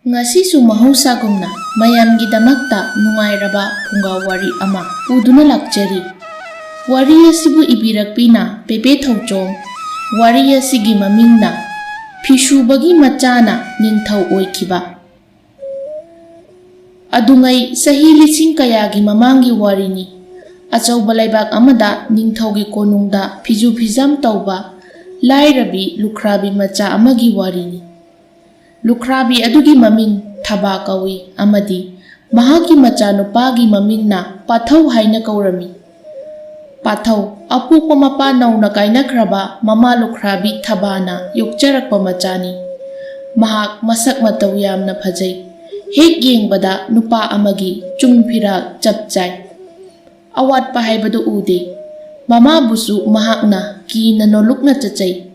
Ngasisu mahusagumna mayamgidamakta nungairaba phunga wari ama uduna lakjari. Wari asibu ibirakpina Pepe Thauchom. Wari asigi mamingna Phishubagi machana Ningthau oikiba. Adungai sahi lising kayagi mamangi warini. Achauba laibak amada Ningthaugi konungda phiju phijam tauba Lairabi Lukhrabi macha amagi warini. Lukhrabi adugi maming Thaba kawi amadi mahaki macha nupagi mamingna Pathau haina kaurami. Pathau apukpa mapa nauna kainakraba mama Lukhrabi Thabana yokcharakpa machani. Mahak masak matau yamna phajai. Hek yengbada nupa amagi chungphira chapchai. Awatpa haibadu ude. Mama busu mahakna kina nolukna chachai.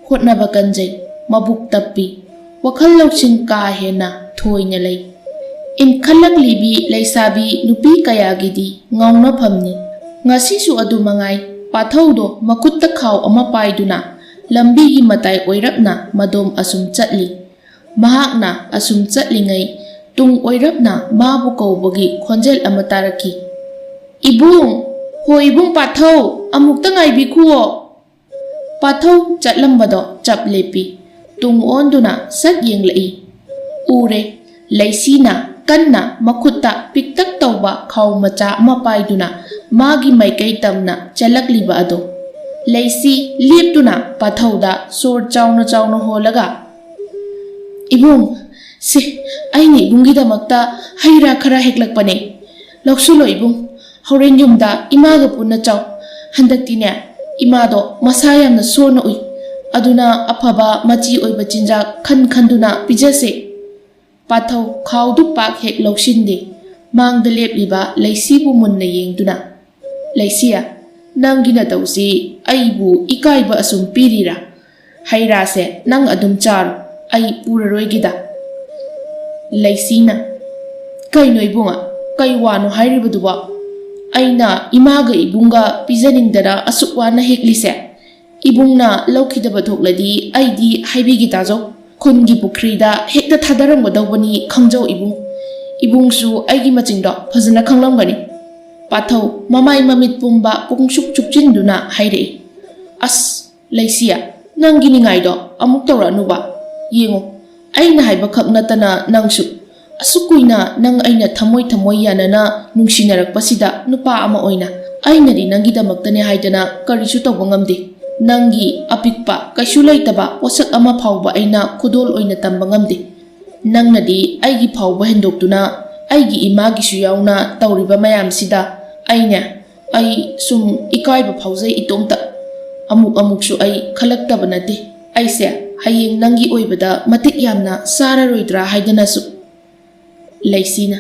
Hotnaba kanjai mabuk tappi. Wakhal lauching ka hena thoina lay. Inkhalak libi laysabi nupi kayagidi ngawna phamni. Ngasisu adu mangai Pathaudo makutta khaw ama paiduna lambi gi matai oirapna madom asum chatli. Mahakna asum chatlingai tung oirapna mabu kaubagi khonjel ama taraki. Ibung, ho ibung Pathau amukta ngaibi khuo. Pathau chatlambado chap lepi. Tung onduna sat yenglai. Ure laisina kanna makutta piktak tauba khaw macha ama paiduna magi maikai tamna chalakliba ado. Laisi leptuna Pathauda sor chawna holaga. Ibung, si aini ibungidamakta haira khara heklakpane. Loksulo ibung, horen yumda imaga punna chaw. Handaktine imado masayamna sorna ui. Aduna afaba machi oiba chinjak khanduna pijase. Pathau khawdu pak hek loksinde mangda lepliba laisibu munna yengduna. Laisia nangina tausi aibu ikaiba asum pirira. Hairase nang adum char ai puraroigida. Laisina kaino ibunga kai wano hairibaduba. Aina imaga ibunga pijaningdara asukwana heklise. Ibungna laukidaba thokladi aidi haibigi tajo khungi pukrida hekta thadaramgadawbani khangjau ibung. Ibungsu aigi machingdo phajana khanglamgani. Pathau mamai mamit pumba pungsuk chukchinduna hairei. As laisia nangi ningaido amuk tawranuba. Yengo aina haiba khak natana nangsu asukuina nang aina thamoi yanana nungsinarapasida nupa ama oina ainari nangidamaktane haidana karisu tawba ngamde. Nangi apikpa kaisu laitaba wasak ama phawba aina khudol oina tamba ngamde. Nangnadi aigi phawba hendoktuna aigi imagisu yauna tawriba mayamsida ai sum ikaiba phawjai itomta. Amuksu ai khalaktaba nate. Aise hayeng nangi oibada matik yamna sararoidra haidanasu. Laisina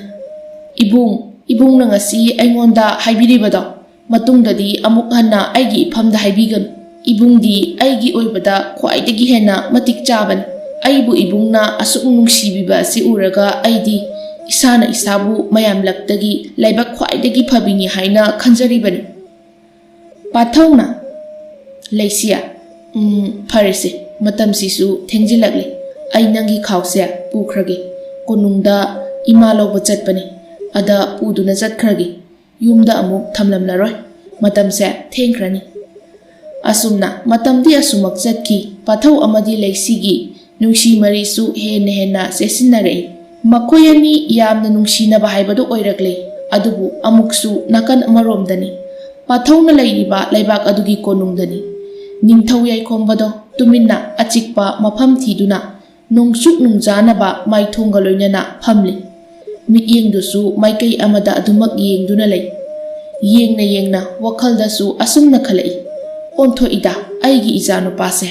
ibung na ngasi aingonda haibiribado matungdadi amuk hanna aigi iphamda haibiganu. Ibungdi aigi oibada khwaidagi hena matik chaban. Aibu ibungna asuk nungsibiba si uraga aidi isana isabu mayamlaktagi laibak khwaidagi phabini haina khanjaribani. Pathauna Laisia pharese matamsisu thengjilakle ai nangi khawse pukhrage konungda ima loba chatpani ada puduna chatkrage yumda amuk thamlamlaroi matamse thengkrani. Asumna matamdi asumak chatki Pathau amadi laisigi nungsi marisu hena sesinarei. Makoyani yamna nungsinaba haibadu oirakle adubu amuksu nakan amaromdani. Pathauna lairiba laibak adugi konungdani. Ningthau yaikhombodo tuminna achikpa mafam thiduna nungsuk nungjanaba maithonga loinana phamli. Mityengdusu maikai amada adumak yengduna lei. Yengna wakhaldasu asumna khalai. Ontho ida aigi ijanupase.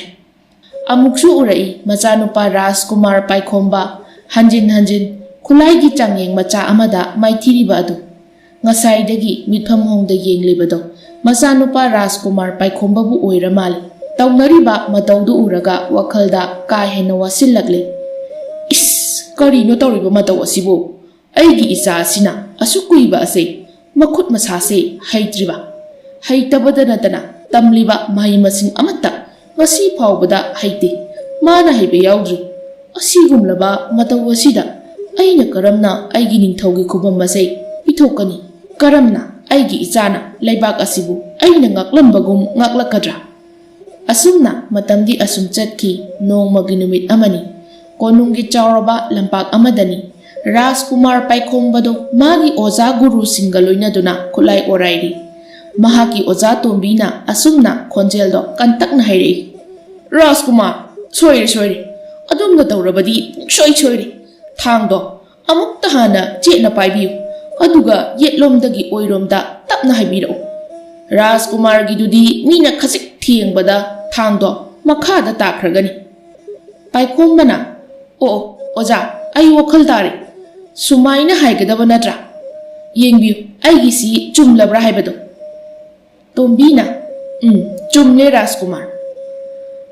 Amuksu urai machanupa Rajkumar Paikhomba hanjin khulaigi changyeng macha amada maithiriba adu. Ngasaidagi mitpham hongda yenglibado machanupa Rajkumar Paikhomba bu oira mali. Taunariba mataudu uraga wakhalda ka hena wasillagle. Is karino tawriba matau asibo. Aigi isa asina asukuiba ase makhut masase haidriba. Haitabada natana tamliba mahi masing amata ngasi phawbada haite mana haibe yaudri ꯑꯁꯤꯒꯨꯝꯂꯕ ꯃꯇꯧ ꯑꯁꯤꯗ ꯑꯩꯅ ꯀꯔꯝꯅ ꯑꯩꯒꯤ ꯅꯤꯡꯊꯧꯒꯤ ꯈꯨꯕꯝ ꯑꯁꯤ ꯄꯤꯊꯣꯛꯀꯅꯤ? ꯀꯔꯝꯅ ꯑꯩꯒꯤ ꯏꯆꯥꯅ ꯂꯩꯕꯥꯛ ꯑꯁꯤꯕꯨ ꯑꯩꯅ ꯉꯥꯛꯂꯝꯕꯒꯨꯝ ꯉꯥꯛꯂꯛꯀꯗ꯭ꯔꯥ? ꯑꯁꯨꯝꯅ ꯃꯇꯝꯗꯤ ꯑꯁꯨꯝ ꯆꯠꯈꯤ꯫ ꯅꯣꯡꯃꯒꯤ ꯅꯨꯃꯤꯠ ꯑꯃꯅꯤ꯫ ꯀꯣꯅꯨꯡꯒꯤ ꯆꯥꯎꯔꯕ ꯂꯝꯄꯥꯛ ꯑꯃꯗꯅꯤ ꯔꯥꯖꯀꯨꯃꯥꯔ ꯄꯥꯏꯈꯣꯝꯕꯗꯨ ꯃꯥꯒꯤ ꯑꯣꯖꯥ ꯒꯨꯔꯨꯁꯤꯡꯒ ꯂꯣꯏꯅꯗꯨꯅ ꯈꯨꯠꯂꯥꯏ ꯑꯣꯔꯥꯏꯔꯤ꯫ ꯃꯍꯥꯛꯀꯤ ꯑꯣꯖꯥ ꯇꯣꯝꯕꯤꯅ ꯑꯁꯨꯝꯅ ꯈꯣꯟꯖꯦꯜꯗꯣ ꯀꯟꯇꯛꯅ ꯍꯥꯏꯔꯛꯏ꯫ ꯔꯥꯖꯀꯨꯃꯥꯔ, ꯁꯣꯏꯔꯦ, ꯑꯗꯣꯝꯅ ꯇꯧꯔꯕꯗꯤ ꯄꯨꯡꯁꯣꯏ ꯁꯣꯏꯔꯦ꯫ ꯊꯥꯡꯗꯣ ꯑꯃꯨꯛꯇ ꯍꯥꯟꯅ ꯆꯦꯠꯅ ꯄꯥꯏꯕꯤꯌꯨ, ꯑꯗꯨꯒ ꯌꯦꯠꯂꯣꯝꯗꯒꯤ ꯑꯣꯏꯔꯣꯝꯗ ꯇꯞꯅ ꯍꯥꯏꯕꯤꯔꯛꯎ꯫ ꯔꯥꯖꯀꯨꯃꯥꯔꯒꯤꯗꯨꯗꯤ ꯃꯤꯅ ꯈꯖꯤꯛ ꯊꯦꯡꯕꯗ ꯊꯥꯡꯗꯣ ꯃꯈꯥꯗ ꯇꯥꯈ꯭ꯔꯒꯅꯤ꯫ ꯄꯥꯏꯈꯣꯝꯕꯅ, ꯑꯣ ꯑꯣꯖꯥ, ꯑꯩ ꯋꯥꯈꯜ ꯇꯥꯔꯦ꯫ ꯁꯨꯃꯥꯏꯅ ꯍꯥꯏꯒꯗꯕ ꯅꯠꯇ꯭ꯔꯥ? ꯌꯦꯡꯕꯤꯌꯨ ꯑꯩꯒꯤꯁꯤ ꯆꯨꯝꯂꯕ꯭ꯔꯥ ꯍꯥꯏꯕꯗꯣ꯫ ꯇꯣꯝꯕꯤꯅ, ꯆꯨꯝꯂꯦ ꯔꯥꯖꯀꯨꯃꯥꯔ꯫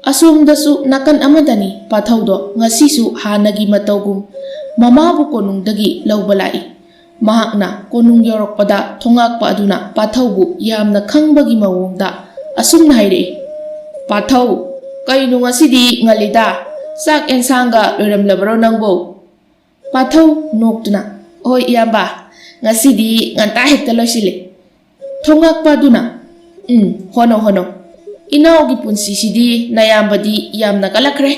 ꯑꯁꯣꯝꯗꯁꯨ ꯅꯥꯀꯟ ꯑꯃꯗꯅꯤ ꯄꯥꯊꯧꯗꯣ ꯉꯁꯤꯁꯨ ꯍꯥꯟꯅꯒꯤ ꯃꯇꯧꯒꯨꯝ ꯃꯃꯥꯕꯨ ꯀꯣꯅꯨꯡꯗꯒꯤ ꯂꯧꯕ ꯂꯥꯛꯏ꯫ ꯃꯍꯥꯛꯅ ꯀꯣꯅꯨꯡ ꯌꯧꯔꯛꯄꯗ ꯊꯣꯡꯉꯥꯛꯄ ꯑꯗꯨꯅ ꯄꯥꯊꯧꯕꯨ ꯌꯥꯝꯅ ꯈꯪꯕꯒꯤ ꯃꯑꯣꯡꯗ ꯑꯁꯨꯝꯅ ꯍꯥꯏꯔꯛꯏ꯫ ꯄꯥꯊꯧ, ꯀꯩꯅꯣ ꯉꯁꯤꯗꯤ ꯉꯜꯂꯤꯗ, ꯆꯥꯛ ꯑꯦꯟꯁꯥꯡꯒ ꯂꯣꯏꯔꯝꯂꯕꯔꯣ ꯅꯪꯕꯣ? ꯄꯥꯊꯧ ꯅꯣꯛꯇꯨꯅ, ꯍꯣꯏ ꯏꯌꯥꯝꯕ, ꯉꯁꯤꯗꯤ ꯉꯟꯇꯥ ꯍꯦꯛꯇ ꯂꯣꯏꯁꯤꯜꯂꯦ꯫ ꯊꯣꯡꯉꯥꯛꯄ ꯑꯗꯨꯅ, ꯍꯣꯠꯅꯧ, ꯏꯅꯥꯎꯒꯤ ꯄꯨꯟꯁꯤꯁꯤꯗꯤ ꯅꯌꯥꯝꯕꯗꯤ ꯌꯥꯝꯅ ꯀꯜꯂꯛꯈ꯭ರೆ꯫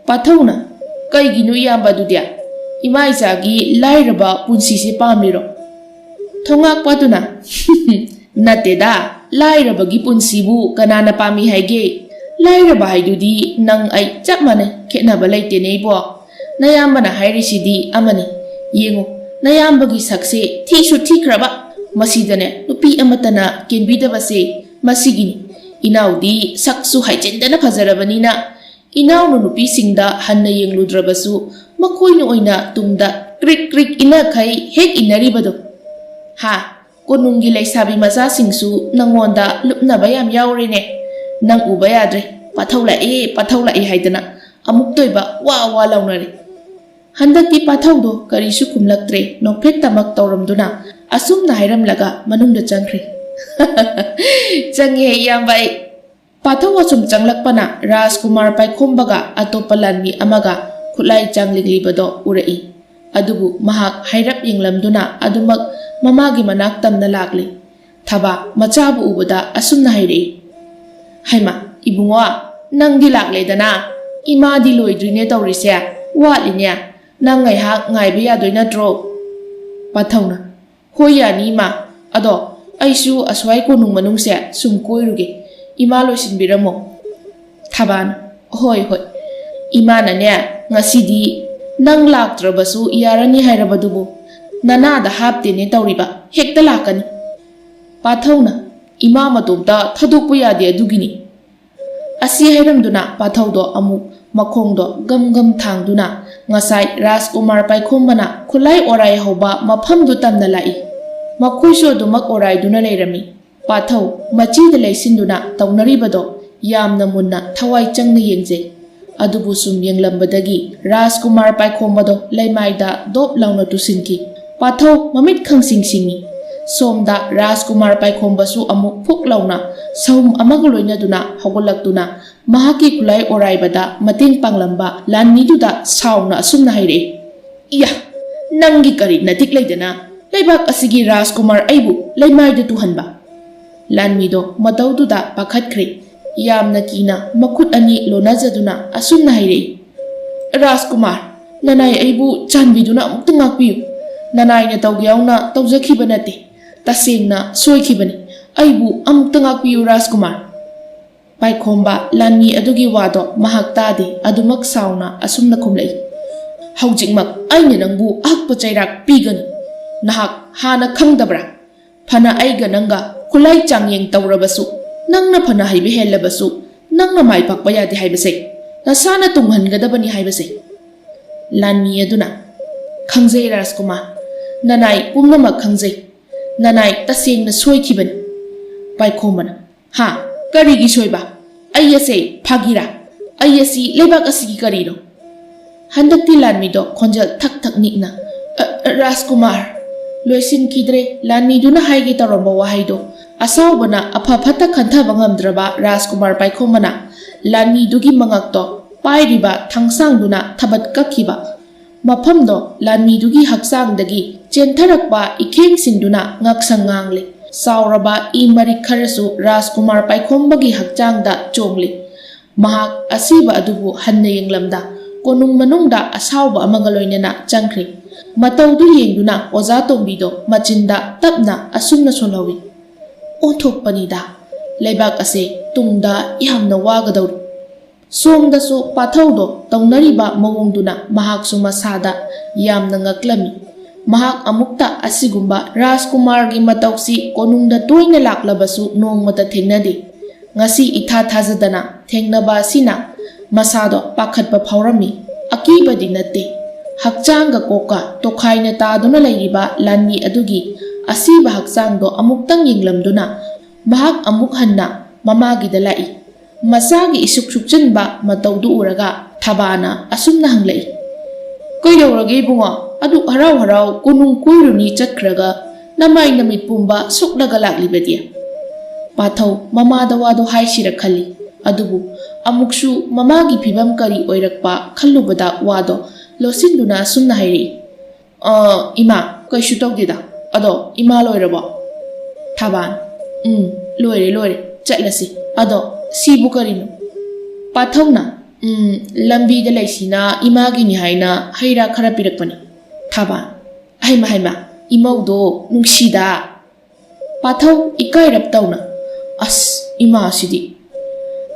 ꯄꯥꯊꯧꯅ, ꯀꯩꯒꯤꯅꯣ ꯏꯌꯥꯝꯕ ꯑꯗꯨꯗꯤ? ꯏꯃꯥ ꯏꯆꯥꯒꯤ ꯂꯥꯏꯔꯕ ꯄꯨꯟꯁꯤꯁꯤ ꯄꯥꯝꯃꯤꯔꯣ? ꯊꯣꯡꯉꯥꯛꯄ ꯑꯗꯨꯅ, ꯅꯠꯇꯦꯗ, ꯂꯥꯏꯔꯕꯒꯤ ꯄꯨꯟꯁꯤꯕꯨ ꯀꯅꯥꯅ ꯄꯥꯝꯃꯤ ꯍꯥꯏꯒꯦ? ꯂꯥꯏꯔꯕ ꯍꯥꯏꯗꯨꯗꯤ ꯅꯪ ꯑꯩ ꯆꯞ ꯃꯥꯟꯅꯩ, ꯈꯦꯠꯅꯕ ꯂꯩꯇꯦꯅꯦ ꯏꯕꯣ꯫ ꯅꯌꯥꯝꯕꯅ ꯍꯥꯏꯔꯤꯁꯤꯗꯤ ꯑꯃꯅꯤ, ꯌꯦꯡꯉꯨ ꯅꯌꯥꯝꯕꯒꯤ ꯁꯛꯁꯦ ꯊꯤꯁꯨ ꯊꯤꯈ꯭ꯔꯕ, ꯃꯁꯤꯗꯅꯦ ꯅꯨꯄꯤ ꯑꯃꯠꯇꯅ ꯀꯦꯟꯕꯤꯗꯕꯁꯦ ꯃꯁꯤꯒꯤꯅꯤ꯫ ꯏꯅꯥꯎꯗꯤ ꯁꯛꯁꯨ ꯍꯥꯏꯖꯤꯟꯗꯅ ꯐꯖꯔꯕꯅꯤꯅ ꯏꯅꯥꯎꯅ ꯅꯨꯄꯤꯁꯤꯡꯗ ꯍꯟꯅ ꯌꯦꯡꯂꯨꯗ꯭ꯔꯕꯁꯨ ꯃꯈꯣꯏꯅ ꯑꯣꯏꯅ ꯇꯨꯡꯗ ꯀ꯭ꯔꯤꯛ ꯀ꯭ꯔꯤꯛ ꯏꯟꯅꯈꯩ ꯍꯦꯛ ꯏꯟꯅꯔꯤꯕꯗꯣ꯫ ꯍꯥ, ꯀꯣꯅꯨꯡꯒꯤ ꯂꯩꯁꯥꯕꯤ ꯃꯆꯥꯁꯤꯡꯁꯨ ꯅꯪꯉꯣꯟꯗ ꯂꯨꯞꯅꯕ ꯌꯥꯝ ꯌꯥꯎꯔꯦꯅꯦ꯫ ꯅꯪ ꯎꯕ ꯌꯥꯗ꯭ꯔꯦ, ꯄꯥꯊꯧ ꯂꯥꯛꯑꯦ ꯍꯥꯏꯗꯅ ꯑꯃꯨꯛꯇꯣꯏꯕ ꯋꯥ ꯂꯥꯎꯅꯔꯦ꯫ ꯍꯟꯗꯛꯇꯤ ꯄꯥꯊꯧꯗꯣ ꯀꯔꯤꯁꯨ ꯈꯨꯝꯂꯛꯇ꯭ꯔꯦ, ꯅꯣꯛꯐꯦꯠꯇꯃꯛ ꯇꯧꯔꯝꯗꯨꯅ ꯑꯁꯨꯝꯅ ꯍꯥꯏꯔꯝꯂꯒ ꯃꯅꯨꯡꯗ ꯆꯪꯈ꯭ꯔꯦ꯫ ꯆꯪꯉꯦ ꯏꯌꯥꯝꯕ ꯑꯩ꯫ ꯄꯥꯊꯧ ꯑꯁꯨꯝ ꯆꯪꯂꯛꯄꯅ ꯔꯥꯖꯀꯨꯃꯥꯔ ꯄꯥꯏꯈꯣꯝꯕꯒ ꯑꯇꯣꯞꯄ ꯂꯥꯟꯃꯤ ꯑꯃꯒ ꯈꯨꯠꯂꯥꯏ ꯆꯥꯡꯂꯤꯡꯂꯤꯕꯗꯣ ꯎꯔꯛꯏ꯫ ꯑꯗꯨꯕꯨ ꯃꯍꯥꯛ ꯍꯥꯏꯔꯞ ꯌꯦꯡꯂꯝꯗꯨꯅ ꯑꯗꯨꯃꯛ ꯃꯃꯥꯒꯤ ꯃꯅꯥꯛ ꯇꯝꯅ ꯂꯥꯛꯂꯤ꯫ ꯊꯕꯥ ꯃꯆꯥꯕꯨ ꯎꯕꯗ ꯑꯁꯨꯝꯅ ꯍꯥꯏꯔꯛꯏ꯫ ꯍꯩꯃꯥ ꯏꯕꯨꯡꯉꯣ, ꯅꯪꯗꯤ ꯂꯥꯛꯂꯦꯗꯅ, ꯏꯃꯥꯗꯤ ꯂꯣꯏꯗ꯭ꯔꯤꯅꯦ ꯇꯧꯔꯤꯁꯦ, ꯋꯥꯠꯂꯤꯅꯦ, ꯅꯪ ꯉꯥꯏꯍꯥꯛ ꯉꯥꯏꯕ ꯌꯥꯗꯣꯏ ꯅꯠꯇ꯭ꯔꯣ? ꯄꯥꯊꯧꯅ, ꯍꯣꯏ ꯌꯥꯅꯤ ꯏꯃꯥ, ꯑꯗꯣ ꯑꯩꯁꯨ ꯑꯁ꯭ꯋꯥꯏ ꯀꯣꯅꯨꯡ ꯃꯅꯨꯡꯁꯦ ꯁꯨꯝ ꯀꯣꯏꯔꯨꯒꯦ, ꯏꯃꯥ ꯂꯣꯏꯁꯤꯟꯕꯤꯔꯝꯃꯣ꯫ ꯊꯕꯥꯅ, ꯍꯣꯏ, ꯏꯃꯥꯅꯅꯦ ꯉꯁꯤꯗꯤ ꯅꯪ ꯂꯥꯛꯇ꯭ꯔꯕꯁꯨ ꯌꯥꯔꯅꯤ ꯍꯥꯏꯔꯕꯗꯨꯕꯨ ꯅꯅꯥꯗ ꯍꯥꯞꯇꯦꯅꯦ ꯇꯧꯔꯤꯕ, ꯍꯦꯛꯇ ꯂꯥꯛꯀꯅꯤ꯫ ꯄꯥꯊꯧꯅ, ꯏꯃꯥ ꯃꯇꯣꯝꯇ ꯊꯥꯗꯣꯛꯄ ꯌꯥꯗꯦ ꯑꯗꯨꯒꯤꯅꯤ꯫ ꯑꯁꯤ ꯍꯥꯏꯔꯝꯗꯨꯅ ꯄꯥꯊꯧꯗꯣ ꯑꯃꯨꯛ ꯃꯈꯣꯡꯗꯣ ꯒꯝ ꯊꯥꯡꯗꯨꯅ ꯉꯁꯥꯏ ꯔꯥꯖꯀꯨꯃꯥꯔ ꯄꯥꯏꯈꯣꯝꯕꯅ ꯈꯨꯠꯂꯥꯏ ꯑꯣꯔꯥꯏ ꯍꯧꯕ ꯃꯐꯝꯗꯨ ꯇꯝꯅ ꯂꯥꯛꯏ꯫ ꯃꯈꯣꯏꯁꯨ ꯑꯗꯨꯃꯛ ꯑꯣꯔꯥꯏꯗꯨꯅ ꯂꯩꯔꯝꯃꯤ꯫ ꯄꯥꯊꯧ ꯃꯆꯤꯗ ꯂꯩꯁꯤꯟꯗꯨꯅ ꯇꯧꯅꯔꯤꯕꯗꯣ ꯌꯥꯝꯅ ꯃꯨꯟꯅ ꯊꯋꯥꯏ ꯆꯪꯅ ꯌꯦꯡꯖꯩ꯫ ꯑꯗꯨꯕꯨ ꯁꯨꯝ ꯌꯦꯡꯂꯝꯕꯗꯒꯤ ꯔꯥꯖꯀꯨꯃꯥꯔ ꯄꯥꯏꯈꯣꯝꯕꯗꯣ ꯂꯩꯃꯥꯏꯗ ꯗꯣꯞ ꯂꯥꯎꯅ ꯇꯨꯁꯤꯟꯈꯤ꯫ ꯄꯥꯊꯧ ꯃꯃꯤꯠ ꯈꯪꯁꯤꯡ ꯁꯤꯡꯉꯤ꯫ ꯁꯣꯝꯗ ꯔꯥꯖꯀꯨꯃꯥꯔ ꯄꯥꯏꯈꯣꯝꯕꯁꯨ ꯑꯃꯨꯛ ꯐꯨꯛ ꯂꯥꯎꯅ ꯁꯍꯨꯝ ꯑꯃꯒ ꯂꯣꯏꯅꯗꯨꯅ ꯍꯧꯒꯠꯂꯛꯇꯨꯅ ꯃꯍꯥꯛꯀꯤ ꯈꯨꯠꯂꯥꯏ ꯑꯣꯔꯥꯏꯕꯗ ꯃꯇꯦꯡ ꯄꯥꯡꯂꯝꯕ ꯂꯥꯟꯃꯤꯗꯨꯗ ꯁꯥꯎꯅ ꯑꯁꯨꯝꯅ ꯍꯥꯏꯔꯛꯏ꯫ ꯏꯌꯥ, ꯅꯪꯒꯤ ꯀꯔꯤ ꯅꯇꯤꯛ ꯂꯩꯗꯅ ꯂꯩꯕꯥꯛ ꯑꯁꯤꯒꯤ ꯔꯥꯖꯀꯨꯃꯥꯔ ꯑꯩꯕꯨ ꯂꯩꯃꯥꯏꯗ ꯇꯨꯍꯟꯕ? ꯂꯥꯟꯃꯤꯗꯣ ꯃꯇꯧꯗꯨꯗ ꯄꯥꯈꯠꯈ꯭ꯔꯦ꯫ ꯌꯥꯝꯅ ꯀꯤꯅ ꯃꯈꯨꯠ ꯑꯅꯤ ꯂꯣꯟꯅꯖꯗꯨꯅ ꯑꯁꯨꯝꯅ ꯍꯥꯏꯔꯛꯏ꯫ ꯔꯥꯖꯀꯨꯃꯥꯔ, ꯅꯅꯥꯏ ꯑꯩꯕꯨ ꯆꯥꯟꯕꯤꯗꯨꯅ ꯑꯃꯨꯛꯇ ꯉꯥꯛꯄꯤꯌꯨ꯫ ꯅꯅꯥꯏꯅ ꯇꯧꯒꯦ ꯌꯥꯎꯅ ꯇꯧꯖꯈꯤꯕ ꯅꯠꯇꯦ, ꯇꯁꯦꯡꯅ ꯁꯣꯏꯈꯤꯕꯅꯤ, ꯑꯩꯕꯨ ꯑꯃꯨꯛꯇ ꯉꯥꯛꯄꯤꯌꯨ ꯔꯥꯖꯀꯨꯃꯥꯔ꯫ ꯄꯥꯏꯈꯣꯝꯕ ꯂꯥꯟꯃꯤ ꯑꯗꯨꯒꯤ ꯋꯥꯗꯣ ꯃꯍꯥꯛ ꯇꯥꯗꯦ, ꯑꯗꯨꯃꯛ ꯁꯥꯎꯅ ꯑꯁꯨꯝꯅ ꯈꯨꯝꯂꯛꯏ꯫ ꯍꯧꯖꯤꯛꯃꯛ ꯑꯩꯅ ꯅꯪꯕꯨ ꯑꯍꯛꯄ ꯆꯩꯔꯥꯛ ꯄꯤꯒꯅꯤ꯫ ꯅꯍꯥꯛ ꯍꯥꯟꯅ ꯈꯪꯗꯕ꯭ꯔꯥ? ꯐꯅ ꯑꯩꯒ ꯅꯪꯒ ꯈꯨꯠꯂꯥꯏ ꯆꯥꯡꯌꯦꯡ ꯇꯧꯔꯕꯁꯨ, ꯅꯪꯅ ꯐꯅ ꯍꯩꯕ ꯍꯦꯜꯂꯕꯁꯨ ꯅꯪꯅ ꯃꯥꯏ ꯄꯥꯛꯄ ꯌꯥꯗꯦ ꯍꯥꯏꯕꯁꯦ, ꯅꯁꯥꯅ ꯇꯨꯡꯍꯟꯒꯗꯕꯅꯤ ꯍꯥꯏꯕꯁꯦ꯫ ꯂꯥꯟꯃꯤ ꯑꯗꯨꯅ, ꯈꯪꯖꯩ ꯔꯥꯖꯀꯨꯃꯥꯔ, ꯅꯅꯥꯏ ꯄꯨꯝꯅꯃꯛ ꯈꯪꯖꯩ, ꯅꯅꯥꯏ ꯇꯁꯦꯡꯅ ꯁꯣꯏꯈꯤꯕꯅꯤ꯫ ꯄꯥꯏꯈꯣꯝꯕꯅ, ꯍꯥ, ꯀꯔꯤꯒꯤ ꯁꯣꯏꯕ? ꯑꯩ ꯑꯁꯦ ꯐꯥꯒꯤꯔꯥ? ꯑꯩ ꯑꯁꯤ ꯂꯩꯕꯥꯛ ꯑꯁꯤꯒꯤ ꯀꯔꯤꯅꯣ? ꯍꯟꯗꯛꯇꯤ ꯂꯥꯟꯃꯤꯗꯣ ꯈꯣꯟꯖꯦꯜ ꯊꯛ ꯅꯤꯛꯅ, ꯔꯥꯖꯀꯨꯃꯥꯔ, ꯂꯣꯏꯁꯤꯟꯈꯤꯗ꯭ꯔꯦ ꯂꯥꯟꯃꯤꯗꯨꯅ ꯍꯥꯏꯒꯦ ꯇꯧꯔꯝꯕ ꯋꯥꯍꯩꯗꯣ꯫ ꯑꯁꯥꯎꯕꯅ ꯑꯐ ꯐꯠꯇ ꯈꯟꯊꯕ ꯉꯝꯗ꯭ꯔꯕ ꯔꯥꯖꯀꯨꯃꯥꯔ ꯄꯥꯏꯈꯣꯝꯕꯅ ꯂꯥꯟꯃꯤꯗꯨꯒꯤ ꯃꯉꯛꯇꯣ ꯄꯥꯏꯔꯤꯕ ꯊꯥꯡꯁꯥꯡꯗꯨꯅ ꯊꯕꯠ ꯀꯛꯈꯤꯕ ꯃꯐꯝꯗꯣ ꯂꯥꯟꯃꯤꯗꯨꯒꯤ ꯍꯛꯆꯥꯡꯗꯒꯤ ꯆꯦꯟꯊꯔꯛꯄ ꯏꯈꯦꯡꯁꯤꯡꯗꯨꯅ ꯉꯛꯁꯪ ꯉꯥꯡꯂꯤ ꯆꯥꯎꯔꯕ ꯏ ꯃꯔꯤꯛ ꯈꯔꯁꯨ ꯔꯥꯖꯀꯨꯃꯥꯔ ꯄꯥꯏꯈꯣꯝꯕꯒꯤ ꯍꯛꯆꯥꯡꯗ ꯆꯣꯡꯂꯤ ꯃꯍꯥꯛ ꯑꯁꯤꯕ ꯑꯗꯨꯕꯨ ꯍꯟꯅ ꯌꯦꯡꯂꯝꯗ ꯀꯣꯅꯨꯡ ꯃꯅꯨꯡꯗ ꯑꯁꯥꯎꯕ ꯑꯃꯒ ꯂꯣꯏꯅꯅ ꯆꯪꯈ꯭ꯔꯤ ꯃꯇꯧꯗꯨ ꯌꯦꯡꯗꯨꯅ ꯑꯣꯖꯥ ꯇꯣꯝꯕꯤꯗꯣ ꯃꯆꯤꯟꯗ ꯇꯞꯅ ꯑꯁꯨꯝꯅ ꯁꯣꯟꯍꯧꯏ ꯑꯣꯟꯊꯣꯛꯄꯅꯤꯗ ꯂꯩꯕꯥꯛ ꯑꯁꯦ ꯇꯨꯡꯗ ꯌꯥꯝꯅ ꯋꯥꯒꯗꯧꯔꯤ ꯁꯣꯝꯗꯁꯨ ꯄꯥꯊꯧꯗꯣ ꯇꯧꯅꯔꯤꯕ ꯃꯑꯣꯡꯗꯨꯅ ꯃꯍꯥꯛꯁꯨ ꯃꯁꯥꯗ ꯌꯥꯝꯅ ꯉꯛꯂꯝꯃꯤ ꯃꯍꯥꯛ ꯑꯃꯨꯛꯇ ꯑꯁꯤꯒꯨꯝꯕ ꯔꯥꯖꯀꯨꯃꯥꯔꯒꯤ ꯃꯇꯧꯁꯤ ꯀꯣꯅꯨꯡꯗ ꯇꯣꯏꯅ ꯂꯥꯛꯂꯕꯁꯨ ꯅꯣꯡꯃꯇ ꯊꯦꯡꯅꯗꯦ ngasi itha thajadana thengnaba asina masado pakhatpa phaurammi akibadi natte hakchanga koka tokhaina taduna leiriba lanmi adugi asiba hakchangdo amuktang yenglamduna mahak amuk hanna mamagi da lai masagi isuk sukchenba matawdu uraga thabana asumna hanglai koidawrage bunga adu harau harau kunung koiruni chakraga namai namit pumba suklaga laklibadi pathau mamada wado haisira khali adubu amuksu mamagi phibam kari oirakpa khallubada wado losinduna sumna hairi ima kaishu tawdida ado ima loirabo thaban loire chatlasi ado sibu karino pathawna lambi da laisina imagi ni haina haira khara pirakpani thaban haima imaudo nungsida pathau ikairap tawna as ima sidi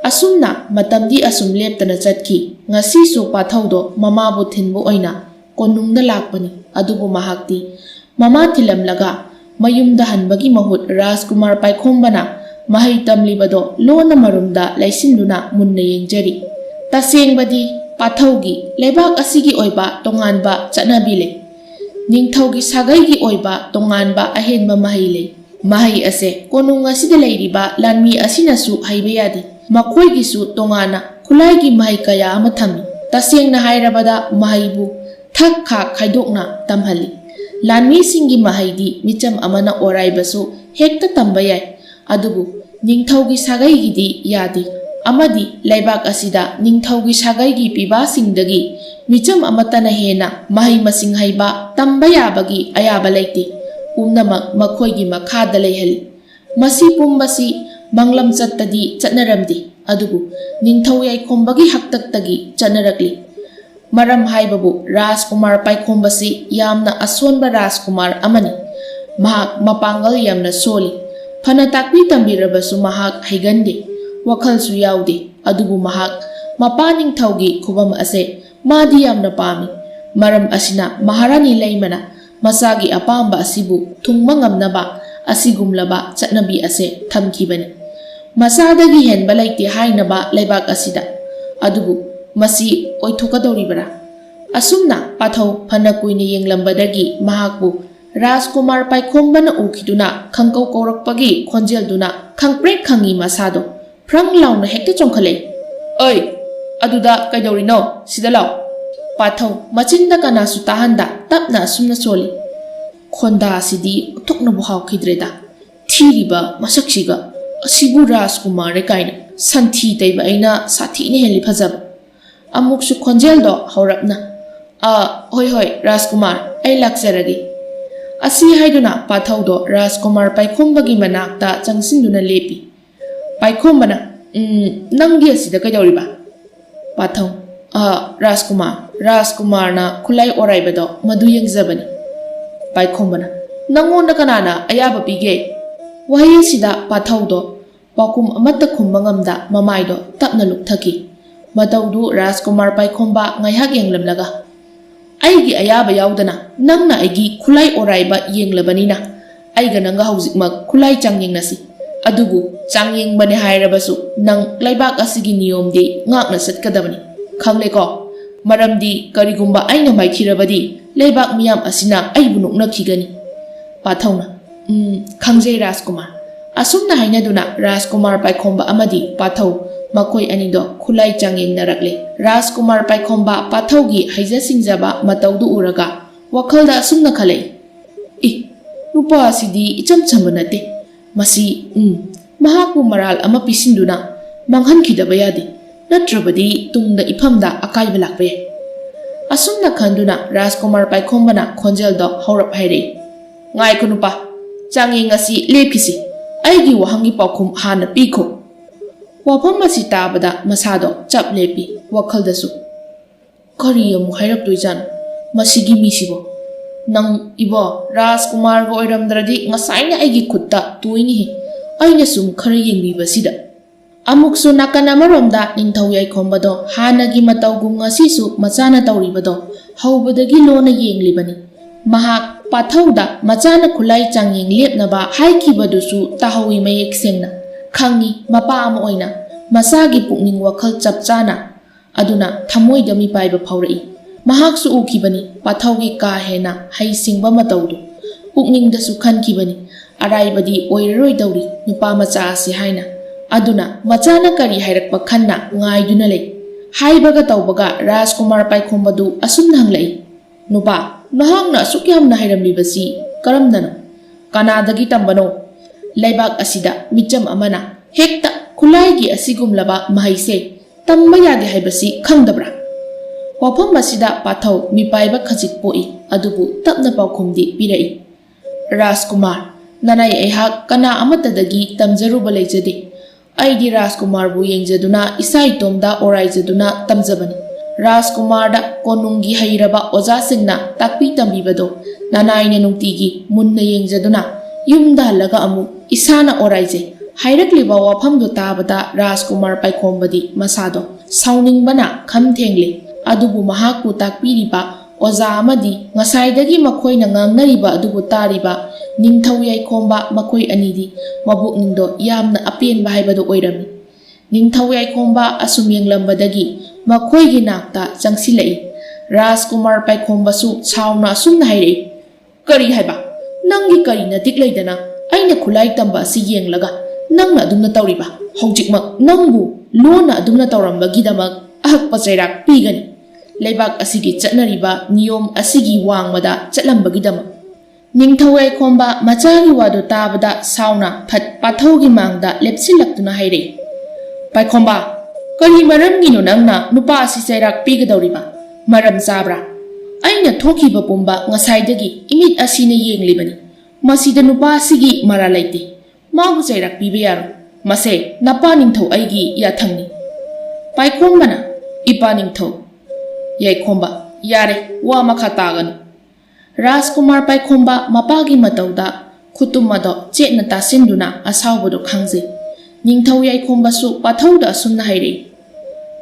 asumna matamdi asum leptana chatki ngasi su pathaudo mama bu thinbu oina konungda lakpani adubu mahakti mama thilamlaga mayumda hanbagi mahut rajkumar paikhombana mahai tamlibado lona marumda laisinduna munna yengjari tasengbadi pathaugi lebak asigi oiba tonganba chanabile ningthaugi sagaigi oiba tonganba ahenba mahai le mahai ase konung asida leiriba lanmi asinasu haibe yadi makoi gisu tongana khulai gi mahai kaya ama thami tasengna hairabada mahaibu thak kha khaidokna tamhali lanmi singi mahaidi micham amana oraibasu hekta tamba yai adubu ningthaugi sagai gidi yadi amadi laibak asida ningthaugi sagai gi piba singdagi micham amatana hena mahai masing haiba tamba yabagi ayaba leiti umnamak makhoigi makhada leihali masi pumbasi manglam chattadi chatnaramdi adubu ningthau yaikhomba gi haktaktagi chatnarakli maram haibabu rajkumar paikhombasi yamna asonba rajkumar amani mahak mapangal yamna soli phana takpi tambirabasu mahak haigande wakhalsu yaude adubu mahak mapa ningthaugi khubam ase madi yamna pami maram asina maharani leimana masagi apamba asibu thungma ngamnaba asigumlaba chatnabi ase thamkibani masadagi henba laiti hainaba leibak asida adubu masi oithokadoribara asumna pathau phana kuina yenglambadagi mahakbu rajkumar paikhombana ukhiduna khangkau kaurakpagi khonjelduna khangprek khangi masado phrang launa hekta chongkhale oi aduda kaidorino sida law pathau machinda kanasu tahanda tapna asumna soli khonda sidi thokna buhaw khidreda thiriba masaksiga asibu rajkumar kaina santhi taiba aina sathi ne heli phajaba amuksu khonjeldo haurapna hoi rajkumar ai lakjaragi asi haiduna pathaudo rajkumar paikhombagi manakta changsinduna lepi paikhombana nangi asida kaidoriba pathau rajkumar na khulai oraibado madu yengjabani paikhombana nangonda kanana ayaba pige wahi sida pathaudo pakum amatta khumba ngamda mamaido tapna lukthaki mataudu rajkumar paikhomba ngaihak yenglamlaga aigi ayaba yaudana nangna aigi khulai oraiba yenglabanina aiga nanga haujikmak khulai changyingnasi adubu changyingbane hairabasu nang laibak asigi niyomdi ngakna satkadabani khangle ko maramdi karigumba aina maithirabadi laibak miyam asina aibu noknakhigani pathawna khangjei rajkumar asumna hainaduna rajkumar paikhomba amadi pathau makoi anido khulai changyeng narakle rajkumar paikhomba pathaugi haija singjaba mataudu uraga wakhalda asumna khalai nupa asidi icham chambanate masi mahaku maral ama pisinduna manghan khidaba yadi ꯅꯠꯇ꯭ꯔꯕꯗꯤ ꯇꯨꯡꯗ ꯏꯐꯝꯗ ꯑꯀꯥꯏꯕ ꯂꯥꯛꯄ ꯌꯥꯏ꯫ ꯑꯁꯨꯝꯅ ꯈꯟꯗꯨꯅ ꯔꯥꯖꯀꯨꯃꯥꯔ ꯄꯥꯏꯈꯣꯝꯕꯅ ꯈꯣꯟꯖꯦꯜꯗꯣ ꯍꯧꯔꯞ ꯍꯥꯏꯔꯛꯏ꯫ ꯉꯥꯏꯈꯣ ꯅꯨꯄꯥ, ꯆꯥꯡꯌꯦꯡ ꯑꯁꯤ ꯂꯦꯞꯈꯤꯁꯤ꯫ ꯑꯩꯒꯤ ꯋꯥꯍꯪꯒꯤ ꯄꯥꯎꯈꯨꯝ ꯍꯥꯟꯅ ꯄꯤꯈꯣ꯫ ꯋꯥꯐꯝ ꯑꯁꯤ ꯇꯥꯕꯗ ꯃꯁꯥꯗꯣ ꯆꯞ ꯂꯦꯞꯄꯤ, ꯋꯥꯈꯜꯗꯁꯨ ꯀꯔꯤ ꯑꯃꯨꯛ ꯍꯥꯏꯔꯛꯇꯣꯏꯖꯥꯠꯅꯣ ꯃꯁꯤꯒꯤ ꯃꯤꯁꯤꯕꯣ? ꯅꯪ ꯏꯕꯣ ꯔꯥꯖꯀꯨꯃꯥꯔꯒ ꯑꯣꯏꯔꯝꯗ꯭ꯔꯗꯤ ꯉꯁꯥꯏꯅ ꯑꯩꯒꯤ ꯈꯨꯠꯇ ꯇꯣꯏꯅꯤꯍꯦ, ꯑꯩꯅ ꯁꯨꯝ ꯈꯔ ꯌꯦꯡꯕꯤꯕꯁꯤꯗ꯫ ꯑꯃꯨꯛꯁꯨ ꯅꯥꯀꯟ ꯑꯃꯔꯣꯝꯗ ꯅꯤꯡꯊꯧ ꯌꯥꯏꯈꯣꯝꯕꯗꯣ ꯍꯥꯟꯅꯒꯤ ꯃꯇꯧꯒꯨꯝ ꯉꯁꯤꯁꯨ ꯃꯆꯥꯅ ꯇꯧꯔꯤꯕꯗꯣ ꯍꯧꯕꯗꯒꯤ ꯂꯣꯟꯅ ꯌꯦꯡꯂꯤꯕꯅꯤ꯫ ꯃꯍꯥꯛ ꯄꯥꯊꯧꯗ ꯃꯆꯥꯅ ꯈꯨꯠꯂꯥꯏ ꯆꯥꯡꯌꯦꯡ ꯂꯦꯞꯅꯕ ꯍꯥꯏꯈꯤꯕꯗꯨꯁꯨ ꯇꯥꯍꯧꯏ ꯃꯌꯦꯛ ꯁꯦꯡꯅ꯫ ꯈꯪꯏ ꯃꯄꯥ ꯑꯃ ꯑꯣꯏꯅ ꯃꯆꯥꯒꯤ ꯄꯨꯛꯅꯤꯡ ꯋꯥꯈꯜ ꯆꯞ ꯆꯥꯅ, ꯑꯗꯨꯅ ꯊꯃꯣꯏꯗ ꯃꯤꯄꯥꯏꯕ ꯐꯥꯎꯔꯛꯏ꯫ ꯃꯍꯥꯛꯁꯨ ꯎꯈꯤꯕꯅꯤ ꯄꯥꯊꯧꯒꯤ ꯀꯥ ꯍꯦꯟꯅ ꯍꯩꯁꯤꯡꯕ ꯃꯇꯧꯗꯨ, ꯄꯨꯛꯅꯤꯡꯗꯁꯨ ꯈꯟꯈꯤꯕꯅꯤ ꯑꯔꯥꯏꯕꯗꯤ ꯑꯣꯏꯔꯔꯣꯏꯗꯧꯔꯤ ꯅꯨꯄꯥ ꯃꯆꯥ ꯑꯁꯤ ꯍꯥꯏꯅ꯫ ꯑꯗꯨꯅ ꯃꯆꯥꯅ ꯀꯔꯤ ꯍꯥꯏꯔꯛꯄ ꯈꯟꯅ ꯉꯥꯏꯗꯨꯅ ꯂꯩ꯫ ꯍꯥꯏꯕꯒ ꯇꯧꯕꯒ ꯔꯥꯖꯀꯨꯃꯥꯔ ꯄꯥꯏꯈꯣꯝꯕꯗꯨ ꯑꯁꯨꯝꯅ ꯍꯪꯂꯛꯏ꯫ ꯅꯨꯄꯥ, ꯅꯍꯥꯛꯅ ꯑꯁꯨꯛ ꯌꯥꯝꯅ ꯍꯩꯔꯝꯂꯤꯕꯁꯤ ꯀꯔꯝꯅꯅꯣ? ꯀꯅꯥꯗꯒꯤ ꯇꯝꯕꯅꯣ? ꯂꯩꯕꯥꯛ ꯑꯁꯤꯗ ꯃꯤꯆꯝ ꯑꯃꯅ ꯍꯦꯛꯇ ꯈꯨꯠꯂꯥꯏꯒꯤ ꯑꯁꯤꯒꯨꯝꯂꯕ ꯃꯍꯩꯁꯦ ꯇꯝꯕ ꯌꯥꯗꯦ ꯍꯥꯏꯕꯁꯤ ꯈꯪꯗꯕ꯭ꯔꯥ? ꯋꯥꯐꯝ ꯑꯁꯤꯗ ꯄꯥꯊꯧ ꯃꯤꯄꯥꯏꯕ ꯈꯖꯤꯛ ꯄꯣꯛꯏ, ꯑꯗꯨꯕꯨ ꯇꯞꯅ ꯄꯥꯎꯈꯨꯝꯗꯤ ꯄꯤꯔꯛꯏ꯫ ꯔꯥꯖꯀꯨꯃꯥꯔ, ꯅꯅꯥꯏ ꯑꯩꯍꯥꯛ ꯀꯅꯥ ꯑꯃꯠꯇꯗꯒꯤ ꯇꯝꯖꯔꯨꯕ ꯂꯩꯖꯗꯦ꯫ ꯑꯩꯗꯤ ꯔꯥꯖꯀꯨꯃꯥꯔꯕꯨ ꯌꯦꯡꯖꯗꯨꯅ ꯏꯁꯥ ꯏꯇꯣꯝꯗ ꯑꯣꯔꯥꯏꯖꯗꯨꯅ ꯇꯝꯖꯕꯅꯤ꯫ ꯔꯥꯖꯀꯨꯃꯥꯔꯗ ꯀꯣꯅꯨꯡꯒꯤ ꯍꯩꯔꯕ ꯑꯣꯖꯥꯁꯤꯡꯅ ꯇꯥꯛꯄꯤ ꯇꯝꯕꯤꯕꯗꯣ ꯅꯅꯥꯏꯅ ꯅꯨꯡꯇꯤꯒꯤ ꯃꯨꯟꯅ ꯌꯦꯡꯖꯗꯨꯅ ꯌꯨꯝꯗ ꯍꯜꯂꯒ ꯑꯃꯨꯛ ꯏꯁꯥꯅ ꯑꯣꯔꯥꯏꯖꯩ꯫ ꯍꯥꯏꯔꯛꯂꯤꯕ ꯋꯥꯐꯝꯗꯨ ꯇꯥꯕꯗ ꯔꯥꯖꯀꯨꯃꯥꯔ ꯄꯥꯏꯈꯣꯝꯕꯗꯤ ꯃꯁꯥꯗꯣ ꯁꯥꯎꯅꯤꯡꯕꯅ ꯈꯝ ꯊꯦꯡꯂꯦ꯫ ꯑꯗꯨꯕꯨ ꯃꯍꯥꯛꯄꯨ ꯇꯥꯛꯄꯤꯔꯤꯕ ꯑꯣꯖꯥ ꯑꯃꯗꯤ ꯉꯁꯥꯏꯗꯒꯤ ꯃꯈꯣꯏꯅ ꯉꯥꯡꯅꯔꯤꯕ ꯑꯗꯨꯕꯨ ꯇꯥꯔꯤꯕ ꯅꯤꯡꯊꯧ ꯌꯥꯏꯈꯣꯝꯕ, ꯃꯈꯣꯏ ꯑꯅꯤꯗꯤ ꯃꯕꯨꯛꯅꯤꯡꯗꯣ ꯌꯥꯝꯅ ꯑꯄꯦꯟꯕ ꯍꯥꯏꯕꯗꯨ ꯑꯣꯏꯔꯝꯃꯤ꯫ ꯅꯤꯡꯊꯧ ꯌꯥꯏꯈꯣꯝꯕ ꯑꯁꯨꯝ ꯌꯦꯡꯂꯝꯕꯗꯒꯤ ꯃꯈꯣꯏꯒꯤ ꯅꯥꯛꯇ ꯆꯪꯁꯤꯜꯂꯛꯏ꯫ ꯔꯥꯖꯀꯨꯃꯥꯔ ꯄꯥꯏꯈꯣꯝꯕꯁꯨ ꯁꯥꯎꯅ ꯑꯁꯨꯝꯅ ꯍꯥꯏꯔꯛꯏ꯫ ꯀꯔꯤ ꯍꯥꯏꯕ? ꯅꯪꯒꯤ ꯀꯔꯤ ꯅꯇꯤꯛ ꯂꯩꯗꯅ ꯑꯩꯅ ꯈꯨꯠꯂꯥꯏ ꯇꯝꯕ ꯑꯁꯤ ꯌꯦꯡꯂꯒ ꯅꯪꯅ ꯑꯗꯨꯝꯅ ꯇꯧꯔꯤꯕ? ꯍꯧꯖꯤꯛꯃꯛ ꯅꯪꯕు ꯂꯣꯟꯅ ꯑꯗꯨꯝꯅ ꯇꯧꯔꯝꯕꯒꯤꯗꯃꯛ ꯑꯍꯛꯄ ꯆꯩꯔꯥꯛ ꯄꯤꯒꯅꯤ, ꯂꯩꯕꯥꯛ ꯑꯁꯤꯒꯤ ꯆꯠꯅꯔꯤꯕ ꯅꯤꯌꯣꯝ ꯑꯁꯤꯒꯤ ꯋꯥꯡꯃꯗ ꯆꯠꯂꯝꯕꯒꯤꯗꯃꯛ꯫ ꯅꯤꯡꯊꯧ ꯌꯥꯏꯈꯣꯝꯕ ꯃꯆꯥꯒꯤ ꯋꯥꯗꯨ ꯇꯥꯕꯗ ꯁꯥꯎꯅ ꯐꯠ ꯄꯥꯊꯧꯒꯤ ꯃꯥꯡꯗ ꯂꯦꯞꯁꯤꯜꯂꯛꯇꯨꯅ ꯍꯥꯏꯔꯛꯏ꯫ ꯄꯥꯏꯈꯣꯝꯕ, ꯀꯔꯤ ꯃꯔꯝꯒꯤꯅꯣ ꯅꯪꯅ ꯅꯨꯄꯥ ꯑꯁꯤ ꯆꯩꯔꯥꯛ ꯄꯤꯒꯗꯧꯔꯤꯕ? ꯃꯔꯝ ꯆꯥꯕ꯭ꯔꯥ? ꯑꯩꯅ ꯊꯣꯛꯈꯤꯕ ꯄꯨꯝꯕ ꯉꯁꯥꯏꯗꯒꯤ ꯏꯃꯤꯠ ꯑꯁꯤꯅ ꯌꯦꯡꯂꯤꯕꯅꯤ꯫ ꯃꯁꯤꯗ ꯅꯨꯄꯥ ꯑꯁꯤꯒꯤ ꯃꯔꯥꯜ ꯂꯩꯇꯦ꯫ ꯃꯥꯕꯨ ꯆꯩꯔꯥꯛ ꯄꯤꯕ ꯌꯥꯔꯣꯏ꯫ ꯃꯁꯦ ꯅꯄꯥ ꯅꯤꯡꯊꯧ ꯑꯩꯒꯤ ꯌꯥꯊꯪꯅꯤ꯫ ꯄꯥꯏꯈꯣꯝꯕꯅ ꯏꯄꯥ ꯅꯤꯡꯊꯧ꯫ ꯌꯥꯏꯈꯣꯝꯕ, ꯌꯥꯔꯦ, ꯋꯥ ꯃꯈꯥ ꯇꯥꯒꯅꯨ꯫ ꯔꯥꯖꯀꯨꯃꯥꯔ ꯄꯥꯏꯈꯣꯝꯕ ꯃꯄꯥꯒꯤ ꯃꯇꯧꯗ ꯈꯨꯠꯇꯨꯝ ꯑꯗꯣ ꯆꯦꯠꯅ ꯇꯥꯁꯤꯟꯗꯨꯅ ꯑꯁꯥꯎꯕꯗꯨ ꯈꯪꯖꯩ꯫ ꯅꯤꯡꯊꯧ ꯌꯥꯏꯈꯣꯝꯕꯁꯨ ꯄꯥꯊꯧꯗ ꯑꯁꯨꯝꯅ ꯍꯥꯏꯔꯛꯏ꯫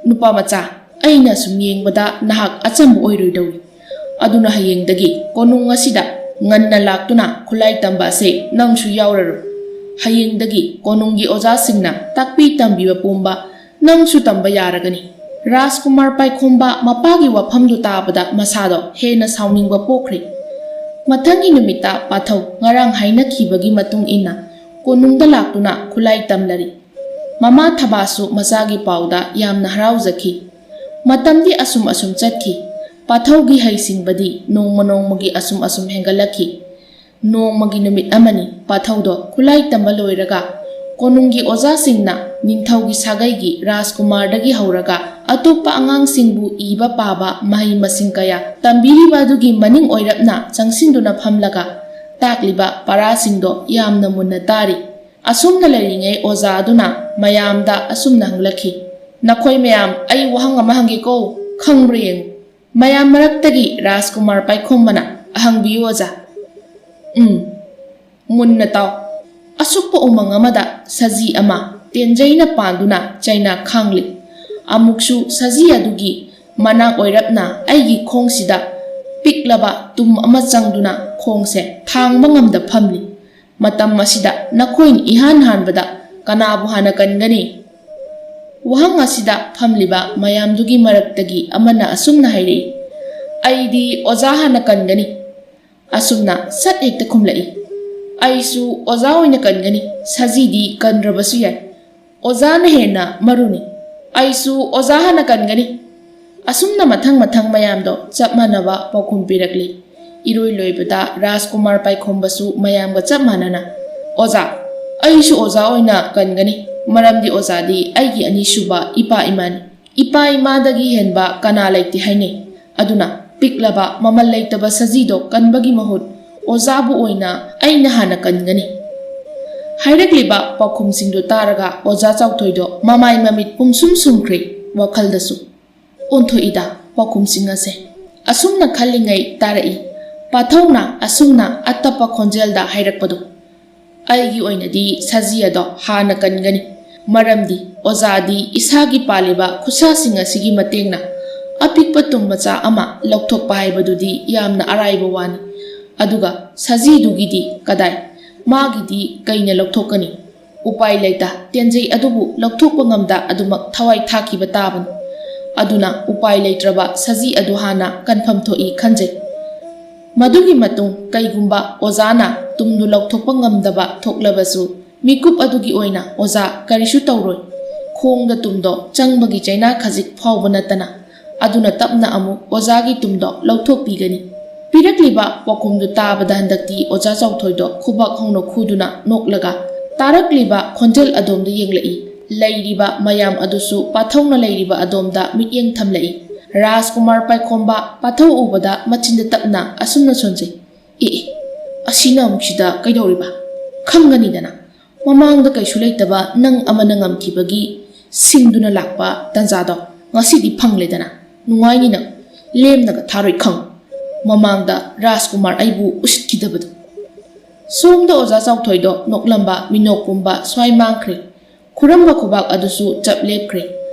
ꯅꯨꯄꯥ ꯃꯆꯥ, ꯑꯩꯅ ꯁꯨꯝ ꯌꯦꯡꯕꯗ ꯅꯍꯥꯛ ꯑꯆꯝꯕ ꯑꯣꯏꯔꯣꯏꯗꯧꯔꯤ꯫ ꯑꯗꯨꯅ ꯍꯌꯦꯡꯗꯒꯤ ꯀꯣꯅꯨꯡ ꯑꯁꯤꯗ ꯉꯟꯅ ꯂꯥꯛꯇꯨꯅ ꯈꯨꯠꯂꯥꯏ ꯇꯝꯕ ꯑꯁꯤ ꯅꯪꯁꯨ ꯌꯥꯎꯔꯔꯣꯏ꯫ ꯍꯌꯦꯡꯗꯒꯤ ꯀꯣꯅꯨꯡꯒꯤ ꯑꯣꯖꯥꯁꯤꯡꯅ ꯇꯥꯛꯄꯤ ꯇꯝꯕꯤꯕ ꯄꯨꯝꯕ ꯅꯪꯁꯨ ꯇꯝꯕ ꯌꯥꯔꯒꯅꯤ꯫ ꯔꯥꯖꯀꯨꯃꯥꯔ ꯄꯥꯏꯈꯣꯝꯕ ꯃꯄꯥꯒꯤ ꯋꯥꯐꯝꯗꯨ ꯇꯥꯕꯗ ꯃꯁꯥꯗꯣ ꯍꯦꯟꯅ ꯁꯥꯎꯅꯤꯡꯕ ꯄꯣꯛꯈ꯭ꯔꯦ꯫ ꯃꯊꯪꯒꯤ ꯅꯨꯃꯤꯠꯇ ꯄꯥꯊꯧ ꯉꯔꯥꯡ ꯍꯥꯏꯅꯈꯤꯕꯒꯤ ꯃꯇꯨꯡ ꯏꯟꯅ ꯀꯣꯅꯨꯡꯗ ꯂꯥꯛꯇꯨꯅ ꯈꯨꯠꯂꯥꯏ ꯇꯝꯂꯔꯤ꯫ ꯃꯃꯥ ꯊꯕꯥꯁꯨ ꯃꯆꯥꯒꯤ ꯄꯥꯎꯗ ꯌꯥꯝꯅ ꯍꯔꯥꯎꯖꯈꯤ꯫ ꯃꯇꯝꯗꯤ ꯑꯁꯨꯝ ꯆꯠꯈꯤ꯫ ꯄꯥꯊꯧꯒꯤ ꯍꯩꯁꯤꯡꯕꯗꯤ ꯅꯣꯡꯃ ꯅꯣꯡꯃꯒꯤ ꯑꯁꯨꯝ ꯍꯦꯟꯒꯠꯂꯛꯈꯤ꯫ ꯅꯣꯡꯃꯒꯤ ꯅꯨꯃꯤꯠ ꯑꯃꯅꯤ ꯄꯥꯊꯧꯗꯣ ꯈꯨꯠꯂꯥꯏ ꯇꯝꯕ ꯂꯣꯏꯔꯒ ꯀꯣꯅꯨꯡꯒꯤ ꯑꯣꯖꯥꯁꯤꯡꯅ ꯅꯤꯡꯊꯧꯒꯤ ꯁꯥꯒꯩꯒꯤ ꯔꯥꯖꯀꯨꯃꯥꯔꯗꯒꯤ ꯍꯧꯔꯒ ꯑꯇꯣꯞꯄ ꯑꯉꯥꯡꯁꯤꯡꯕꯨ ꯏꯕ ꯄꯥꯕ ꯃꯍꯩ ꯃꯁꯤꯡ ꯀꯌꯥ ꯇꯝꯕꯤꯔꯤꯕ ꯑꯗꯨꯒꯤ ꯃꯅꯤꯡ ꯑꯣꯏꯔꯞꯅ ꯆꯪꯁꯤꯟꯗꯨꯅ ꯐꯝꯂꯒ ꯇꯥꯛꯂꯤꯕ ꯄꯔꯥꯁꯤꯡꯗꯣ ꯌꯥꯝꯅ ꯃꯨꯟꯅ ꯇꯥꯔꯤ꯫ ꯑꯁꯨꯝꯅ ꯂꯩꯔꯤꯉꯩ ꯑꯣꯖꯥ ꯑꯗꯨꯅ ꯃꯌꯥꯝꯗ ꯑꯁꯨꯝꯅ ꯍꯪꯂꯛꯈꯤ꯫ ꯅꯈꯣꯏ ꯃꯌꯥꯝ, ꯑꯩ ꯋꯥꯍꯪ ꯑꯃ ꯍꯪꯒꯦꯀꯣ, ꯈꯪꯕ꯭ꯔꯥ ꯌꯦꯡꯉꯨ꯫ ꯃꯌꯥꯝ ꯃꯔꯛꯇꯒꯤ ꯔꯥꯖꯀꯨꯃꯥꯔ ꯄꯥꯏꯈꯣꯝꯕꯅ ꯍꯪꯕꯤꯌꯨ ꯑꯣꯖꯥ꯫ ꯃꯨꯟꯅ ꯇꯥꯎ꯫ ꯑꯁꯨꯛꯄ ꯎꯃꯪ ꯑꯃꯗ ꯁꯖꯤ ꯑꯃ ꯇꯦꯟꯖꯩꯅ ꯄꯥꯟꯗꯨꯅ ꯆꯩꯅ ꯈꯥꯡꯂꯤ꯫ ꯑꯃꯨꯛꯁꯨ ꯁꯖꯤ ꯑꯗꯨꯒꯤ ꯃꯅꯥꯛ ꯑꯣꯏꯔꯞꯅ ꯑꯩꯒꯤ ꯈꯣꯡꯁꯤꯗ ꯄꯤꯛꯂꯕ ꯇꯨꯝ ꯑꯃ ꯆꯪꯗꯨꯅ ꯈꯣꯡꯁꯦ ꯊꯥꯡꯕ ꯉꯝꯗ ꯐꯝꯂꯤ꯫ ꯃꯇꯝ ꯑꯁꯤꯗ ꯅꯈꯣꯏꯅꯏꯍꯥꯟ ꯍꯥꯟꯕꯗ ꯀꯅꯥꯕꯨ ꯍꯥꯟꯅ ꯀꯟꯒꯅꯤ? ꯋꯥꯍꯪ ꯑꯁꯤꯗ ꯐꯝꯂꯤꯕ ꯃꯌꯥꯝꯗꯨꯒꯤ ꯃꯔꯛꯇꯒꯤ ꯑꯃꯅ ꯑꯁꯨꯝꯅ ꯍꯥꯏꯔꯛꯏ꯫ ꯑꯩꯗꯤ ꯑꯣꯖꯥ ꯍꯥꯟꯅ ꯀꯟꯒꯅꯤ꯫ ꯑꯁꯨꯝꯅ ꯁꯠ ꯍꯦꯛꯇ ꯈꯨꯝꯂꯛꯏ꯫ ꯑꯩꯁꯨ ꯑꯣꯖꯥ ꯑꯣꯏꯅ ꯀꯟꯒꯅꯤ꯫ ꯁꯖꯤꯗꯤ ꯀꯟꯗ꯭ꯔꯕꯁꯨ ꯌꯥꯏ, ꯑꯣꯖꯥꯅ ꯍꯦꯟꯅ ꯃꯔꯨꯅꯤ꯫ ꯑꯩꯁꯨ ꯑꯣꯖꯥ ꯍꯥꯟꯅ ꯀꯟꯒꯅꯤ꯫ ꯑꯁꯨꯝꯅ ꯃꯊꯪ ꯃꯌꯥꯝꯗꯣ ꯆꯞ ꯃꯥꯟꯅꯕ ꯄꯥꯎꯈꯨꯝ ꯄꯤꯔꯛꯂꯤ꯫ ꯏꯔꯣꯏ ꯂꯣꯏꯕꯗ ꯔꯥꯖꯀꯨꯃꯥꯔ ꯄꯥꯏꯈꯣꯝꯕꯁꯨ ꯃꯌꯥꯝꯒ ꯆꯞ ꯃꯥꯟꯅꯅ ꯑꯣꯖꯥ, ꯑꯩꯁꯨ ꯑꯣꯖꯥ ꯑꯣꯏꯅ ꯀꯟꯒꯅꯤ꯫ ꯃꯔꯝꯗꯤ ꯑꯣꯖꯥꯗꯤ ꯑꯩꯒꯤ ꯑꯅꯤꯁꯨꯕ ꯏꯄꯥ ꯏꯃꯥꯅꯤ꯫ ꯏꯄꯥ ꯏꯃꯥꯗꯒꯤ ꯍꯦꯟꯕ ꯀꯅꯥ ꯂꯩꯇꯦ ꯍꯥꯏꯅꯩ꯫ ꯑꯗꯨꯅ ꯄꯤꯛꯂꯕ ꯃꯃꯜ ꯂꯩꯇꯕ ꯁꯖꯤꯗꯣ ꯀꯟꯕꯒꯤ ꯃꯍꯨꯠ ꯑꯣꯖꯥꯕꯨ ꯑꯣꯏꯅ ꯑꯩꯅ ꯍꯥꯟꯅ ꯀꯟꯒꯅꯤ꯫ ꯍꯥꯏꯔꯛꯂꯤꯕ ꯄꯥꯎꯈꯨꯝꯁꯤꯡꯗꯨ ꯇꯥꯔꯒ ꯑꯣꯖꯥ ꯆꯥꯎꯊꯣꯏꯗꯣ ꯃꯃꯥꯏ ꯃꯃꯤꯠ ꯄꯨꯝꯁꯨꯝ ꯁꯨꯝꯈ꯭ꯔꯦ꯫ ꯋꯥꯈꯜꯗꯁꯨ ꯑꯣꯟꯊꯣꯛꯏꯗ ꯄꯥꯎꯈꯨꯝꯁꯤꯡ ꯑꯁꯦ꯫ ꯑꯁꯨꯝꯅ ꯈꯜꯂꯤꯉꯩ ꯇꯥꯔꯛꯏ ꯄꯥꯊꯧꯅ ꯑꯁꯨꯝꯅ ꯑꯇꯞꯄ ꯈꯣꯟꯖꯦꯜꯗ ꯍꯥꯏꯔꯛꯄꯗꯣ, ꯑꯩꯒꯤ ꯑꯣꯏꯅꯗꯤ ꯁꯖꯤ ꯑꯗꯣ ꯍꯥꯟꯅ ꯀꯟꯒꯅꯤ꯫ ꯃꯔꯝꯗꯤ ꯑꯣꯖꯥꯗꯤ ꯏꯁꯥꯒꯤ ꯄꯥꯜꯂꯤꯕ ꯈꯨꯠꯁꯥꯁꯤꯡ ꯑꯁꯤꯒꯤ ꯃꯇꯦꯡꯅ ꯑꯄꯤꯛꯄ ꯇꯨꯝ ꯃꯆꯥ ꯑꯃ ꯂꯧꯊꯣꯛꯄ ꯍꯥꯏꯕꯗꯨꯗꯤ ꯌꯥꯝꯅ ꯑꯔꯥꯏꯕ ꯋꯥꯅꯤ꯫ ꯑꯗꯨꯒ ꯁꯖꯤꯗꯨꯒꯤꯗꯤ ꯀꯗꯥꯏ, ꯃꯥꯒꯤꯗꯤ ꯀꯩꯅ ꯂꯧꯊꯣꯛꯀꯅꯤ? ꯎꯄꯥꯏ ꯂꯩꯇ ꯇꯦꯟꯖꯩ ꯑꯗꯨꯕꯨ ꯂꯧꯊꯣꯛꯄ ꯉꯝꯗ ꯑꯗꯨꯃꯛ ꯊꯋꯥꯏ ꯊꯥꯈꯤꯕ ꯇꯥꯕꯅꯤ꯫ ꯑꯗꯨꯅ ꯎꯄꯥꯏ ꯂꯩꯇ꯭ꯔꯕ ꯁꯖꯤ ꯑꯗꯨ ꯍꯥꯟꯅ ꯀꯟꯐꯝ ꯊꯣꯛꯏ ꯈꯟꯖꯩ꯫ ꯃꯗꯨꯒꯤ ꯃꯇꯨꯡ ꯀꯩꯒꯨꯝꯕ ꯑꯣꯖꯥꯅ ꯇꯨꯝꯗꯨ ꯂꯧꯊꯣꯛꯄ ꯉꯝꯗꯕ ꯊꯣꯛꯂꯕꯁꯨ ꯃꯤꯀꯨꯞ ꯑꯗꯨꯒꯤ ꯑꯣꯏꯅ ꯑꯣꯖꯥ ꯀꯔꯤꯁꯨ ꯇꯧꯔꯣꯏ꯫ ꯈꯣꯡꯗ ꯇꯨꯝꯗꯣ ꯆꯪꯕꯒꯤ ꯆꯩꯅꯥ ꯈꯖꯤꯛ ꯐꯥꯎꯕ ꯅꯠꯇꯅ ꯑꯗꯨꯅ ꯇꯞꯅ ꯑꯃꯨꯛ ꯑꯣꯖꯥꯒꯤ ꯇꯨꯝꯗꯣ ꯂꯧꯊꯣꯛꯄꯤꯒꯅꯤ꯫ ꯄꯤꯔꯛꯂꯤꯕ ꯄꯥꯎꯈꯨꯝꯗꯨ ꯇꯥꯕꯗ ꯍꯟꯗꯛꯇꯤ ꯑꯣꯖꯥ ꯆꯥꯎꯊꯣꯏꯗꯣ ꯈꯨꯕꯥꯛ ꯍꯧꯅ ꯈꯨꯗꯨꯅ ꯅꯣꯛꯂꯒ ꯇꯥꯔꯛꯂꯤꯕ ꯈꯣꯟꯖꯦꯜ ꯑꯗꯣꯝꯗ ꯌꯦꯡꯂꯛꯏ꯫ ꯂꯩꯔꯤꯕ ꯃꯌꯥꯝ ꯑꯗꯨꯁꯨ ꯄꯥꯊꯧꯅ ꯂꯩꯔꯤꯕ ꯑꯗꯣꯝꯗ ꯃꯤꯠꯌꯦꯡ ꯊꯝꯂꯛꯏ꯫ ꯔꯥꯖꯀꯨꯃꯥꯔ ꯄꯥꯏꯈꯣꯝꯕ ꯄꯥꯊꯧ ꯎꯕꯗ ꯃꯆꯤꯟꯗ ꯇꯞꯅ ꯑꯁꯨꯝꯅ ꯁꯣꯟꯖꯩ꯫ ꯑꯁꯤꯅ ꯑꯃꯨꯛ ꯁꯤꯗ ꯀꯩꯗꯧꯔꯤꯕ? ꯈꯪꯒꯅꯤꯗꯅ ꯃꯃꯥꯡꯗ ꯀꯩꯁꯨ ꯂꯩꯇꯕ ꯅꯪ ꯑꯃꯅ ꯉꯝꯈꯤꯕꯒꯤ ꯁꯤꯡꯗꯨꯅ ꯂꯥꯛꯄ ꯇꯟꯖꯥꯗꯣ ꯉꯁꯤꯗꯤ ꯐꯪꯂꯦꯗꯅ ꯅꯨꯡꯉꯥꯏꯅꯤ ꯅꯪ, ꯂꯦꯝꯅꯒ ꯊꯥꯔꯣꯏ ꯈꯪ, ꯃꯃꯥꯡꯗ ꯔꯥꯖꯀꯨꯃꯥꯔ ꯑꯩꯕꯨ ꯎꯁꯤꯠꯈꯤꯗꯕꯗꯣ꯫ ꯁꯣꯝꯗ ꯑꯣꯖꯥ ꯆꯥꯎꯊꯣꯏꯗꯣ ꯅꯣꯛꯂꯝꯕ ꯃꯤꯅꯣꯛ ꯄꯨꯝꯕ ꯁ꯭ꯋꯥꯏ ꯃꯥꯡꯈ꯭ꯔꯦ꯫ ꯈꯨꯔꯝꯕ ꯈꯨꯕꯥꯛ ꯑꯗꯨꯁꯨ ꯆꯞ ꯂꯦꯞꯈ꯭ꯔꯦ꯫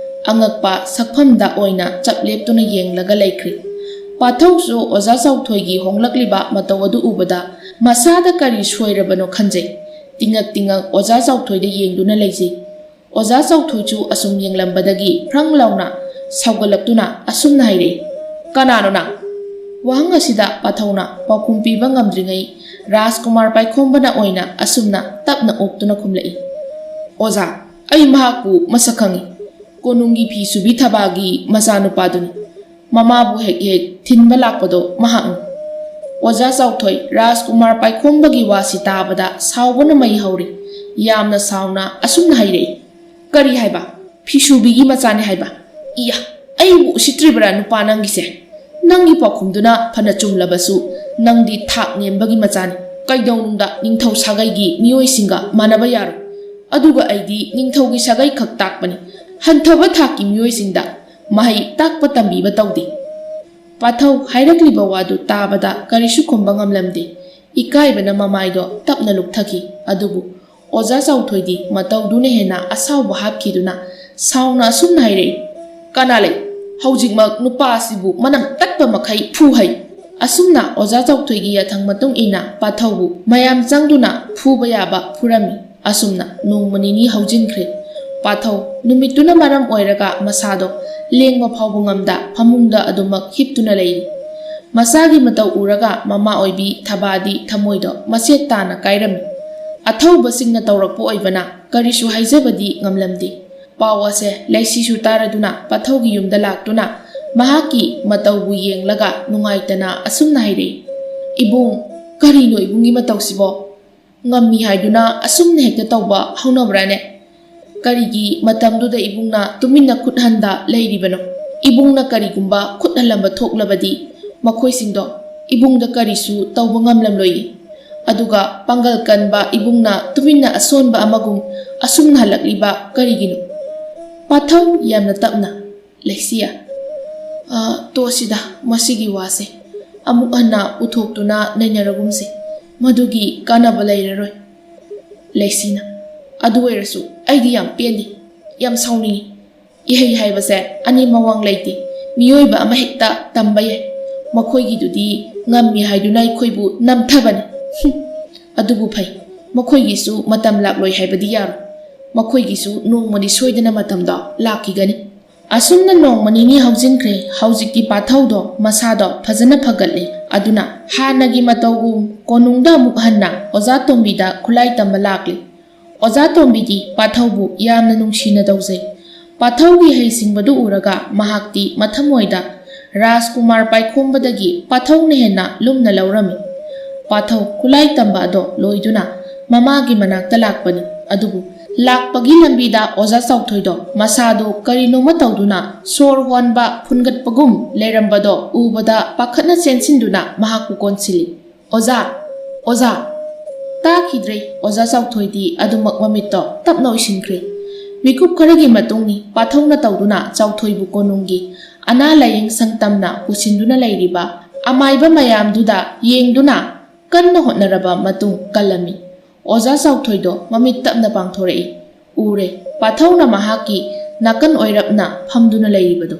ꯑꯉꯛꯄ ꯁꯛꯐꯝꯗ ꯑꯣꯏꯅ ꯆꯞ ꯂꯦꯞꯇꯨꯅ ꯌꯦꯡꯂꯒ ꯂꯩꯈ꯭ꯔꯦ꯫ ꯄꯥꯊꯧꯁꯨ ꯑꯣꯖꯥ ꯆꯥꯎꯊꯣꯏꯒꯤ ꯍꯣꯡꯂꯛꯂꯤꯕ ꯃꯇꯧ ꯑꯗꯨ ꯎꯕꯗ ꯃꯁꯥꯗ ꯀꯔꯤ ꯁꯣꯏꯔꯕꯅꯣ ꯈꯟꯖꯩ꯫ ꯇꯤꯉꯛ ꯇꯤꯉꯛ ꯑꯣꯖꯥ ꯆꯥꯎꯊꯣꯏꯗ ꯌꯦꯡꯗꯨꯅ ꯂꯩꯖꯩ꯫ ꯑꯣꯖꯥ ꯆꯥꯎꯊꯣꯏꯁꯨ ꯑꯁꯨꯝ ꯌꯦꯡꯂꯝꯕꯗꯒꯤ ꯐ꯭ꯔꯪ ꯂꯥꯎꯅ ꯁꯥꯎꯒꯠꯂꯛꯇꯨꯅ ꯑꯁꯨꯝꯅ ꯍꯥꯏꯔꯛꯏ, ꯀꯅꯥꯅꯣ ꯅꯪ? ꯋꯥꯍꯪ ꯑꯁꯤꯗ ꯄꯥꯊꯧꯅ ꯄꯥꯎꯈꯨꯝ ꯄꯤꯕ ꯉꯝꯗ꯭ꯔꯤꯉꯩ ꯔꯥꯖꯀꯨꯃꯥꯔ ꯄꯥꯏꯈꯣꯝꯕꯅ ꯑꯣꯏꯅ ꯑꯁꯨꯝꯅ ꯇꯞꯅ ꯑꯣꯛꯇꯨꯅ ꯈꯨꯝꯂꯛꯏ, ꯑꯣꯖꯥ, ꯑꯩ ꯃꯍꯥꯛꯄꯨ ꯃꯁꯛ ꯈꯪꯏ꯫ ꯀꯣꯅꯨꯡꯒꯤ ꯐꯤ ꯁꯨꯕꯤ ꯊꯕꯥꯒꯤ ꯃꯆꯥꯅꯨꯄꯥꯗꯨꯅꯤ꯫ ꯃꯃꯥꯕꯨ ꯍꯦꯛ ꯍꯦꯛ ꯊꯤꯟꯕ ꯂꯥꯛꯄꯗꯣ ꯃꯍꯥꯛꯅꯤ꯫ ꯑꯣꯖꯥ ꯆꯥꯎꯊꯣꯏ ꯔꯥꯖꯀꯨꯃꯥꯔ ꯄꯥꯏꯈꯣꯝꯕꯒꯤ ꯋꯥꯁꯤ ꯇꯥꯕꯗ ꯁꯥꯎꯕꯅ ꯃꯩ ꯍꯧꯔꯦ꯫ ꯌꯥꯝꯅ ꯁꯥꯎꯅ ꯑꯁꯨꯝꯅ ꯍꯥꯏꯔꯛꯏ, ꯀꯔꯤ ꯍꯥꯏꯕ? ꯐꯤꯁꯨꯕꯤꯒꯤ ꯃꯆꯥꯅꯤ ꯍꯥꯏꯕ? ꯏꯌꯥ, ꯑꯩꯕꯨ ꯎꯁꯤꯠꯇ꯭ꯔꯤꯕ꯭ꯔꯥ ꯅꯨꯄꯥ ꯅꯪꯒꯤꯁꯦ? ꯅꯪꯒꯤ ꯄꯥꯎꯈꯨꯝꯗꯨꯅ ꯐꯅ ꯆꯨꯝꯂꯕꯁꯨ ꯅꯪꯗꯤ ꯊꯥꯛ ꯅꯦꯝꯕꯒꯤ ꯃꯆꯥꯅꯤ꯫ ꯀꯩꯗꯧꯅꯨꯡꯗ ꯅꯤꯡꯊꯧ ꯁꯥꯒꯩꯒꯤ ꯃꯤꯑꯣꯏꯁꯤꯡꯒ ꯃꯥꯟꯅꯕ ꯌꯥꯔꯣꯏ꯫ ꯑꯗꯨꯒ ꯑꯩꯗꯤ ꯅꯤꯡꯊꯧꯒꯤ ꯁꯥꯒꯩ ꯈꯛ ꯇꯥꯛꯄꯅꯤ, ꯍꯟꯊꯕ ꯊꯥꯛꯀꯤ ꯃꯤꯑꯣꯏꯁꯤꯡꯗ ꯃꯍꯩ ꯇꯥꯛꯄ ꯇꯝꯕꯤꯕ ꯇꯧꯗꯦ꯫ ꯄꯥꯊꯧ ꯍꯥꯏꯔꯛꯂꯤꯕ ꯋꯥꯗꯨ ꯇꯥꯕꯗ ꯀꯔꯤꯁꯨ ꯈꯨꯝꯕ ꯉꯝꯂꯝꯗꯦ꯫ ꯏꯀꯥꯏꯕꯅ ꯃꯃꯥꯏꯗꯣ ꯇꯞꯅ ꯂꯨꯞꯊꯈꯤ꯫ ꯑꯗꯨꯕు ꯑꯣꯖꯥ ꯆꯥꯎꯊꯣꯏꯗꯤ ꯃꯇꯧꯗꯨꯅ ꯍꯦꯟꯅ ꯑꯁꯥꯎꯕ ꯍꯥꯞꯈꯤꯗꯨꯅ ꯁꯥꯎꯅ ꯑꯁꯨꯝꯅ ꯍꯥꯏꯔꯛꯏ, ꯀꯅꯥ ꯂꯩ? ꯍꯧꯖꯤꯛꯃꯛ ꯅꯨꯄꯥ ꯑꯁꯤꯕꯨ ꯃꯅꯝ ꯇꯠꯄ ꯃꯈꯩ ꯐꯨꯍꯩ꯫ ꯑꯁꯨꯝꯅ ꯑꯣꯖꯥ ꯆꯥꯎꯊꯣꯏꯒꯤ ꯌꯥꯊꯪ ꯃꯇꯨꯡ ꯏꯟꯅ ꯄꯥꯊꯧꯕꯨ ꯃꯌꯥꯝ ꯆꯪꯗꯨꯅ ꯐꯨꯕ ꯌꯥꯕ ꯐꯨꯔꯝꯃꯤ꯫ ꯑꯁꯨꯝꯅ ꯅꯣꯡꯃ ꯅꯤꯅꯤ ꯍꯧꯖꯤꯟꯈ꯭ꯔꯦ꯫ ꯄꯥꯊꯧ ꯅꯨꯃꯤꯠꯇꯨꯅ ꯃꯔꯝ ꯑꯣꯏꯔꯒ ꯃꯁꯥꯗꯣ ꯂꯦꯡꯕ ꯐꯥꯎꯕ ꯉꯝꯗ ꯐꯃꯨꯡꯗ ꯑꯗꯨꯃꯛ ꯍꯤꯞꯇꯨꯅ ꯂꯩꯔꯤ꯫ ꯃꯆꯥꯒꯤ ꯃꯇꯧ ꯎꯔꯒ ꯃꯃꯥ ꯑꯣꯏꯕꯤ ꯊꯕꯥꯗꯤ ꯊꯃꯣꯏꯗꯣ ꯃꯆꯦꯠ ꯇꯥꯅ ꯀꯥꯏꯔꯝꯃꯤ꯫ ꯑꯊꯧꯕꯁꯤꯡꯅ ꯇꯧꯔꯛꯄ ꯑꯣꯏꯕꯅ ꯀꯔꯤꯁꯨ ꯍꯥꯏꯖꯕꯗꯤ ꯉꯝꯂꯝꯗꯦ꯫ ꯄꯥꯎ ꯑꯁꯦ ꯂꯩꯁꯤꯁꯨ ꯇꯥꯔꯗꯨꯅ ꯄꯥꯊꯧꯒꯤ ꯌꯨꯝꯗ ꯂꯥꯛꯇꯨꯅ ꯃꯍꯥꯛꯀꯤ ꯃꯇꯧꯕꯨ ꯌꯦꯡꯂꯒ ꯅꯨꯡꯉꯥꯏꯇꯅ ꯑꯁꯨꯝꯅ ꯍꯥꯏꯔꯛꯏ, ꯏꯕꯨꯡ, ꯀꯔꯤꯅꯣ ꯏꯕꯨꯡꯒꯤ ꯃꯇꯧꯁꯤꯕꯣ? ꯉꯝꯃꯤ ꯍꯥꯏꯗꯨꯅ ꯑꯁꯨꯝꯅ ꯍꯦꯛꯇ ꯇꯧꯕ ꯍꯧꯅꯕ꯭ꯔꯥꯅꯦ? ꯀꯔꯤꯒꯤ ꯃꯇꯝꯗꯨꯗ ꯏꯕꯨꯡꯅ ꯇꯨꯃꯤꯟꯅ ꯈꯨꯠꯍꯟꯗ ꯂꯩꯔꯤꯕꯅꯣ? ꯏꯕꯨꯡꯅ ꯀꯔꯤꯒꯨꯝꯕ ꯈꯨꯠꯍꯜꯂꯝꯕ ꯊꯣꯛꯂꯕꯗꯤ ꯃꯈꯣꯏꯁꯤꯡꯗꯣ ꯏꯕꯨꯡꯗ ꯀꯔꯤꯁꯨ ꯇꯧꯕ ꯉꯝꯂꯝꯂꯣꯏ꯫ ꯑꯗꯨꯒ ꯄꯥꯡꯒꯜ ꯀꯟꯕ ꯏꯕꯨꯡꯅ ꯇꯨꯃꯤꯟꯅ ꯑꯁꯣꯟꯕ ꯑꯃꯒꯨꯝ ꯑꯁꯨꯝꯅ ꯍꯜꯂꯛꯂꯤꯕ ꯀꯔꯤꯒꯤꯅꯣ? ꯄꯥꯊꯧ ꯌꯥꯝꯅ ꯇꯞꯅ, ꯂꯩꯁꯤꯌꯥ, ꯇꯣꯁꯤꯗ ꯃꯁꯤꯒꯤ ꯋꯥꯁꯦ ꯑꯃꯨꯛ ꯍꯟꯅ ꯎꯊꯣꯛꯇꯨꯅ ꯅꯩꯅꯔꯒꯨꯝꯁꯤ, ꯃꯗꯨꯒꯤ ꯀꯥꯟꯅꯕ ꯂꯩꯔꯔꯣꯏ꯫ ꯂꯩꯁꯤꯅ, ꯑꯗꯨ ꯑꯣꯏꯔꯁꯨ ꯑꯩꯗꯤ ꯌꯥꯝ ꯄꯦꯟꯗꯦ, ꯌꯥꯝ ꯁꯥꯎꯅꯤꯡꯉꯤ꯫ ꯏꯍꯩ ꯍꯥꯏꯕꯁꯦ ꯑꯅꯤ ꯃꯋꯥꯡ ꯂꯩꯇꯦ, ꯃꯤꯑꯣꯏꯕ ꯑꯃꯍꯦꯛꯇ ꯇꯝꯕ ꯌꯥꯏ꯫ ꯃꯈꯣꯏꯒꯤꯗꯨꯗꯤ ꯉꯝꯃꯤ ꯍꯥꯏꯗꯨꯅ ꯑꯩꯈꯣꯏꯕꯨ ꯅꯝꯊꯕꯅꯤ꯫ ꯑꯗꯨꯕꯨ ꯐꯩ, ꯃꯈꯣꯏꯒꯤꯁꯨ ꯃꯇꯝ ꯂꯥꯛꯂꯣꯏ ꯍꯥꯏꯕꯗꯤ ꯌꯥꯔꯣꯏ꯫ ꯃꯈꯣꯏꯒꯤꯁꯨ ꯅꯣꯡꯃꯗꯤ ꯁꯣꯏꯗꯅ ꯃꯇꯝꯗꯣ ꯂꯥꯛꯈꯤꯒꯅꯤ꯫ ꯑꯁꯨꯝꯅ ꯅꯣꯡꯃ ꯅꯤꯅꯤ ꯍꯧꯖꯤꯟꯈ꯭ꯔꯦ꯫ ꯍꯧꯖꯤꯛꯇꯤ ꯄꯥꯊꯧꯗꯣ ꯃꯁꯥꯗꯣ ꯐꯖꯅ ꯐꯒꯠꯂꯦ꯫ ꯑꯗꯨꯅ ꯍꯥꯟꯅꯒꯤ ꯃꯇꯧꯒꯨꯝ ꯀꯣꯅꯨꯡꯗ ꯑꯃꯨꯛ ꯍꯟꯅ ꯑꯣꯖꯥ ꯇꯣꯝꯕꯤꯗ ꯈꯨꯠꯂꯥꯏ ꯇꯝꯕ ꯂꯥꯛꯂꯤ꯫ ꯑꯣꯖꯥ ꯇꯣꯝꯕꯤꯗꯤ ꯄꯥꯊꯧꯕꯨ ꯌꯥꯝꯅ ꯅꯨꯡꯁꯤꯅ ꯇꯧꯖꯩ꯫ ꯄꯥꯊꯧꯒꯤ ꯍꯩꯁꯤꯡꯕꯗꯨ ꯎꯔꯒ ꯃꯍꯥꯛꯇꯤ ꯃꯊꯃꯣꯏꯗ ꯔꯥꯖꯀꯨꯃꯥꯔ ꯄꯥꯏꯈꯣꯝꯕꯗꯒꯤ ꯄꯥꯊꯧꯅ ꯍꯦꯟꯅ ꯂꯨꯝꯅ ꯂꯧꯔꯝꯃꯤ꯫ ꯄꯥꯊꯧ ꯈꯨꯠꯂꯥꯏ ꯇꯝꯕ ꯑꯗꯣ ꯂꯣꯏꯗꯨꯅ ꯃꯃꯥꯒꯤ ꯃꯅꯥꯛꯇ ꯂꯥꯛꯄꯅꯤ꯫ ꯑꯗꯨꯕꯨ ꯂꯥꯛꯄꯒꯤ ꯂꯝꯕꯤꯗ ꯑꯣꯖꯥ ꯆꯥꯎꯊꯣꯏꯗꯣ ꯃꯁꯥꯗꯣ ꯀꯔꯤꯅꯣꯃ ꯇꯧꯗꯨꯅ ꯁꯣꯔ ꯍꯣꯟꯕ ꯐꯨꯟꯒꯠꯄꯒꯨꯝ ꯂꯩꯔꯝꯕꯗꯣ ꯎꯕꯗ ꯄꯥꯈꯠꯅ ꯆꯦꯟꯁꯤꯟꯗꯨꯅ ꯃꯍꯥꯛꯄꯨ ꯀꯣꯟꯁꯤꯜꯂꯤ꯫ ꯑꯣꯖꯥ! ꯑꯣꯖꯥ! ꯇꯥꯈꯤꯗ꯭ꯔꯦ ꯑꯣꯖꯥ ꯆꯥꯎꯊꯣꯏꯗꯤ ꯑꯗꯨꯃꯛ ꯃꯃꯤꯠꯇꯣ ꯇꯞꯅ ꯎꯏꯁꯤꯟꯈ꯭ꯔꯦ꯫ ꯃꯤꯀꯨꯞ ꯈꯔꯒꯤ ꯃꯇꯨꯡꯅꯤ ꯄꯥꯊꯧꯅ ꯇꯧꯗꯨꯅ ꯆꯥꯎꯊꯣꯏꯕꯨ ꯀꯣꯅꯨꯡꯒꯤ ꯑꯅꯥ ꯂꯥꯌꯦꯡ ꯁꯪ ꯇꯝꯅ ꯄꯨꯁꯤꯟꯗꯨꯅ ꯂꯩꯔꯤꯕ ꯑꯃꯥꯏꯕ ꯃꯌꯥꯝꯗꯨꯗ ꯌꯦꯡꯗꯨꯅ ꯀꯟꯅ ꯍꯣꯠꯅꯔꯕ ꯃꯇꯨꯡ ꯀꯜꯂꯝꯃꯤ꯫ ꯑꯣꯖꯥ ꯆꯥꯎꯊꯣꯏꯗꯣ ꯃꯃꯤꯠ ꯇꯞꯅ ꯄꯥꯡꯊꯣꯔꯛꯏ꯫ ꯎꯔꯦ ꯄꯥꯊꯧꯅ ꯃꯍꯥꯛꯀꯤ ꯅꯥꯀꯟ ꯑꯣꯏꯔꯞꯅ ꯐꯝꯗꯨꯅ ꯂꯩꯔꯤꯕꯗꯣ꯫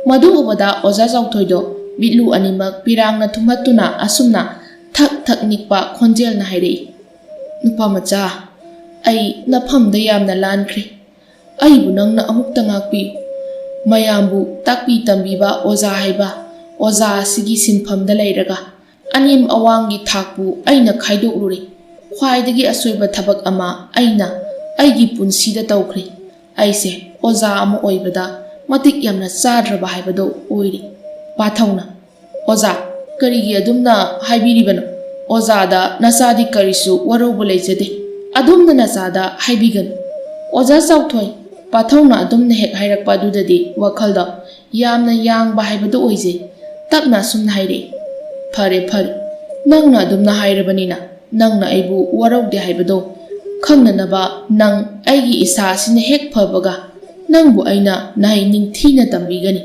ꯃꯗꯨ ꯎꯕꯗ ꯑꯣꯖꯥ ꯆꯥꯎꯊꯣꯏꯗꯣ ꯃꯤꯠꯂꯨ ꯑꯅꯤꯃꯛ ꯄꯤꯔꯥꯡꯅ ꯊꯨꯝꯍꯠꯇꯨꯅ ꯑꯁꯨꯝꯅ ꯊꯛ ꯊꯛ ꯅꯤꯛꯄ ꯈꯣꯟꯖꯦꯜꯅ ꯍꯥꯏꯔꯛꯏ꯫ ꯅꯨꯄꯥꯃꯆꯥ, ꯑꯩ ꯅꯐꯝꯗ ꯌꯥꯝꯅ ꯂꯥꯟꯈ꯭ꯔꯦ꯫ ꯑꯩꯕꯨ ꯅꯪꯅ ꯑꯃꯨꯛꯇ ꯉꯥꯛꯄꯤꯌꯨ꯫ ꯃꯌꯥꯝꯕꯨ ꯇꯥꯛꯄꯤ ꯇꯝꯕꯤꯕ ꯑꯣꯖꯥ ꯍꯥꯏꯕ ꯑꯣꯖꯥ ꯑꯁꯤꯒꯤ ꯁꯤꯟꯐꯝꯗ ꯂꯩꯔꯒ ꯑꯅꯦꯝ ꯑꯋꯥꯡꯒꯤ ꯊꯥꯛꯄꯨ ꯑꯩꯅ ꯈꯥꯏꯗꯣꯛꯂꯨꯔꯦ꯫ ꯈ꯭ꯋꯥꯏꯗꯒꯤ ꯑꯁꯣꯏꯕ ꯊꯕꯛ ꯑꯃ ꯑꯩꯅ ꯑꯩꯒꯤ ꯄꯨꯟꯁꯤꯗ ꯇꯧꯈ꯭ꯔꯦ꯫ ꯑꯩꯁꯦ ꯑꯣꯖꯥ ꯑꯃ ꯑꯣꯏꯕꯗ ꯃꯇꯤꯛ ꯌꯥꯝꯅ ꯆꯥꯗ꯭ꯔꯕ ꯍꯥꯏꯕꯗꯣ ꯑꯣꯏꯔꯦ꯫ ꯄꯥꯊꯧꯅ: ꯑꯣꯖꯥ, ꯀꯔꯤꯒꯤ ꯑꯗꯨꯝꯅ ꯍꯥꯏꯕꯤꯔꯤꯕꯅꯣ? ꯑꯣꯖꯥꯗ ꯅꯆꯥꯗꯤ ꯀꯔꯤꯁꯨ ꯋꯥꯔꯧꯕ ꯂꯩꯖꯗꯦ꯫ ꯑꯗꯣꯝꯅ ꯅꯆꯥꯗ ꯍꯥꯏꯕꯤꯒꯅꯨ꯫ ꯑꯣꯖꯥ ꯆꯥꯎꯊꯣꯏ, ꯄꯥꯊꯧꯅ ꯑꯗꯨꯝꯅ ꯍꯦꯛ ꯍꯥꯏꯔꯛꯄ ꯑꯗꯨꯗꯗꯤ ꯋꯥꯈꯜꯗ ꯌꯥꯝꯅ ꯌꯥꯡꯕ ꯍꯥꯏꯕꯗꯨ ꯑꯣꯏꯖꯩ꯫ ꯇꯞꯅ ꯑꯁꯨꯝꯅ ꯍꯥꯏꯔꯛꯏ꯫ ꯐꯔꯦ ꯐꯔꯦ, ꯅꯪꯅ ꯑꯗꯨꯝꯅ ꯍꯥꯏꯔꯕꯅꯤꯅ ꯅꯪꯅ ꯑꯩꯕꯨ ꯋꯥꯔꯧꯗꯦ ꯍꯥꯏꯕꯗꯣ ꯈꯪꯅꯅꯕ ꯅꯪ ꯑꯩꯒꯤ ꯏꯁꯥ ꯑꯁꯤꯅ ꯍꯦꯛ ꯐꯕꯒ ꯅꯪꯕꯨ ꯑꯩꯅ ꯅꯍꯩ ꯅꯤꯡꯊꯤꯅ ꯇꯝꯕꯤꯒꯅꯤ꯫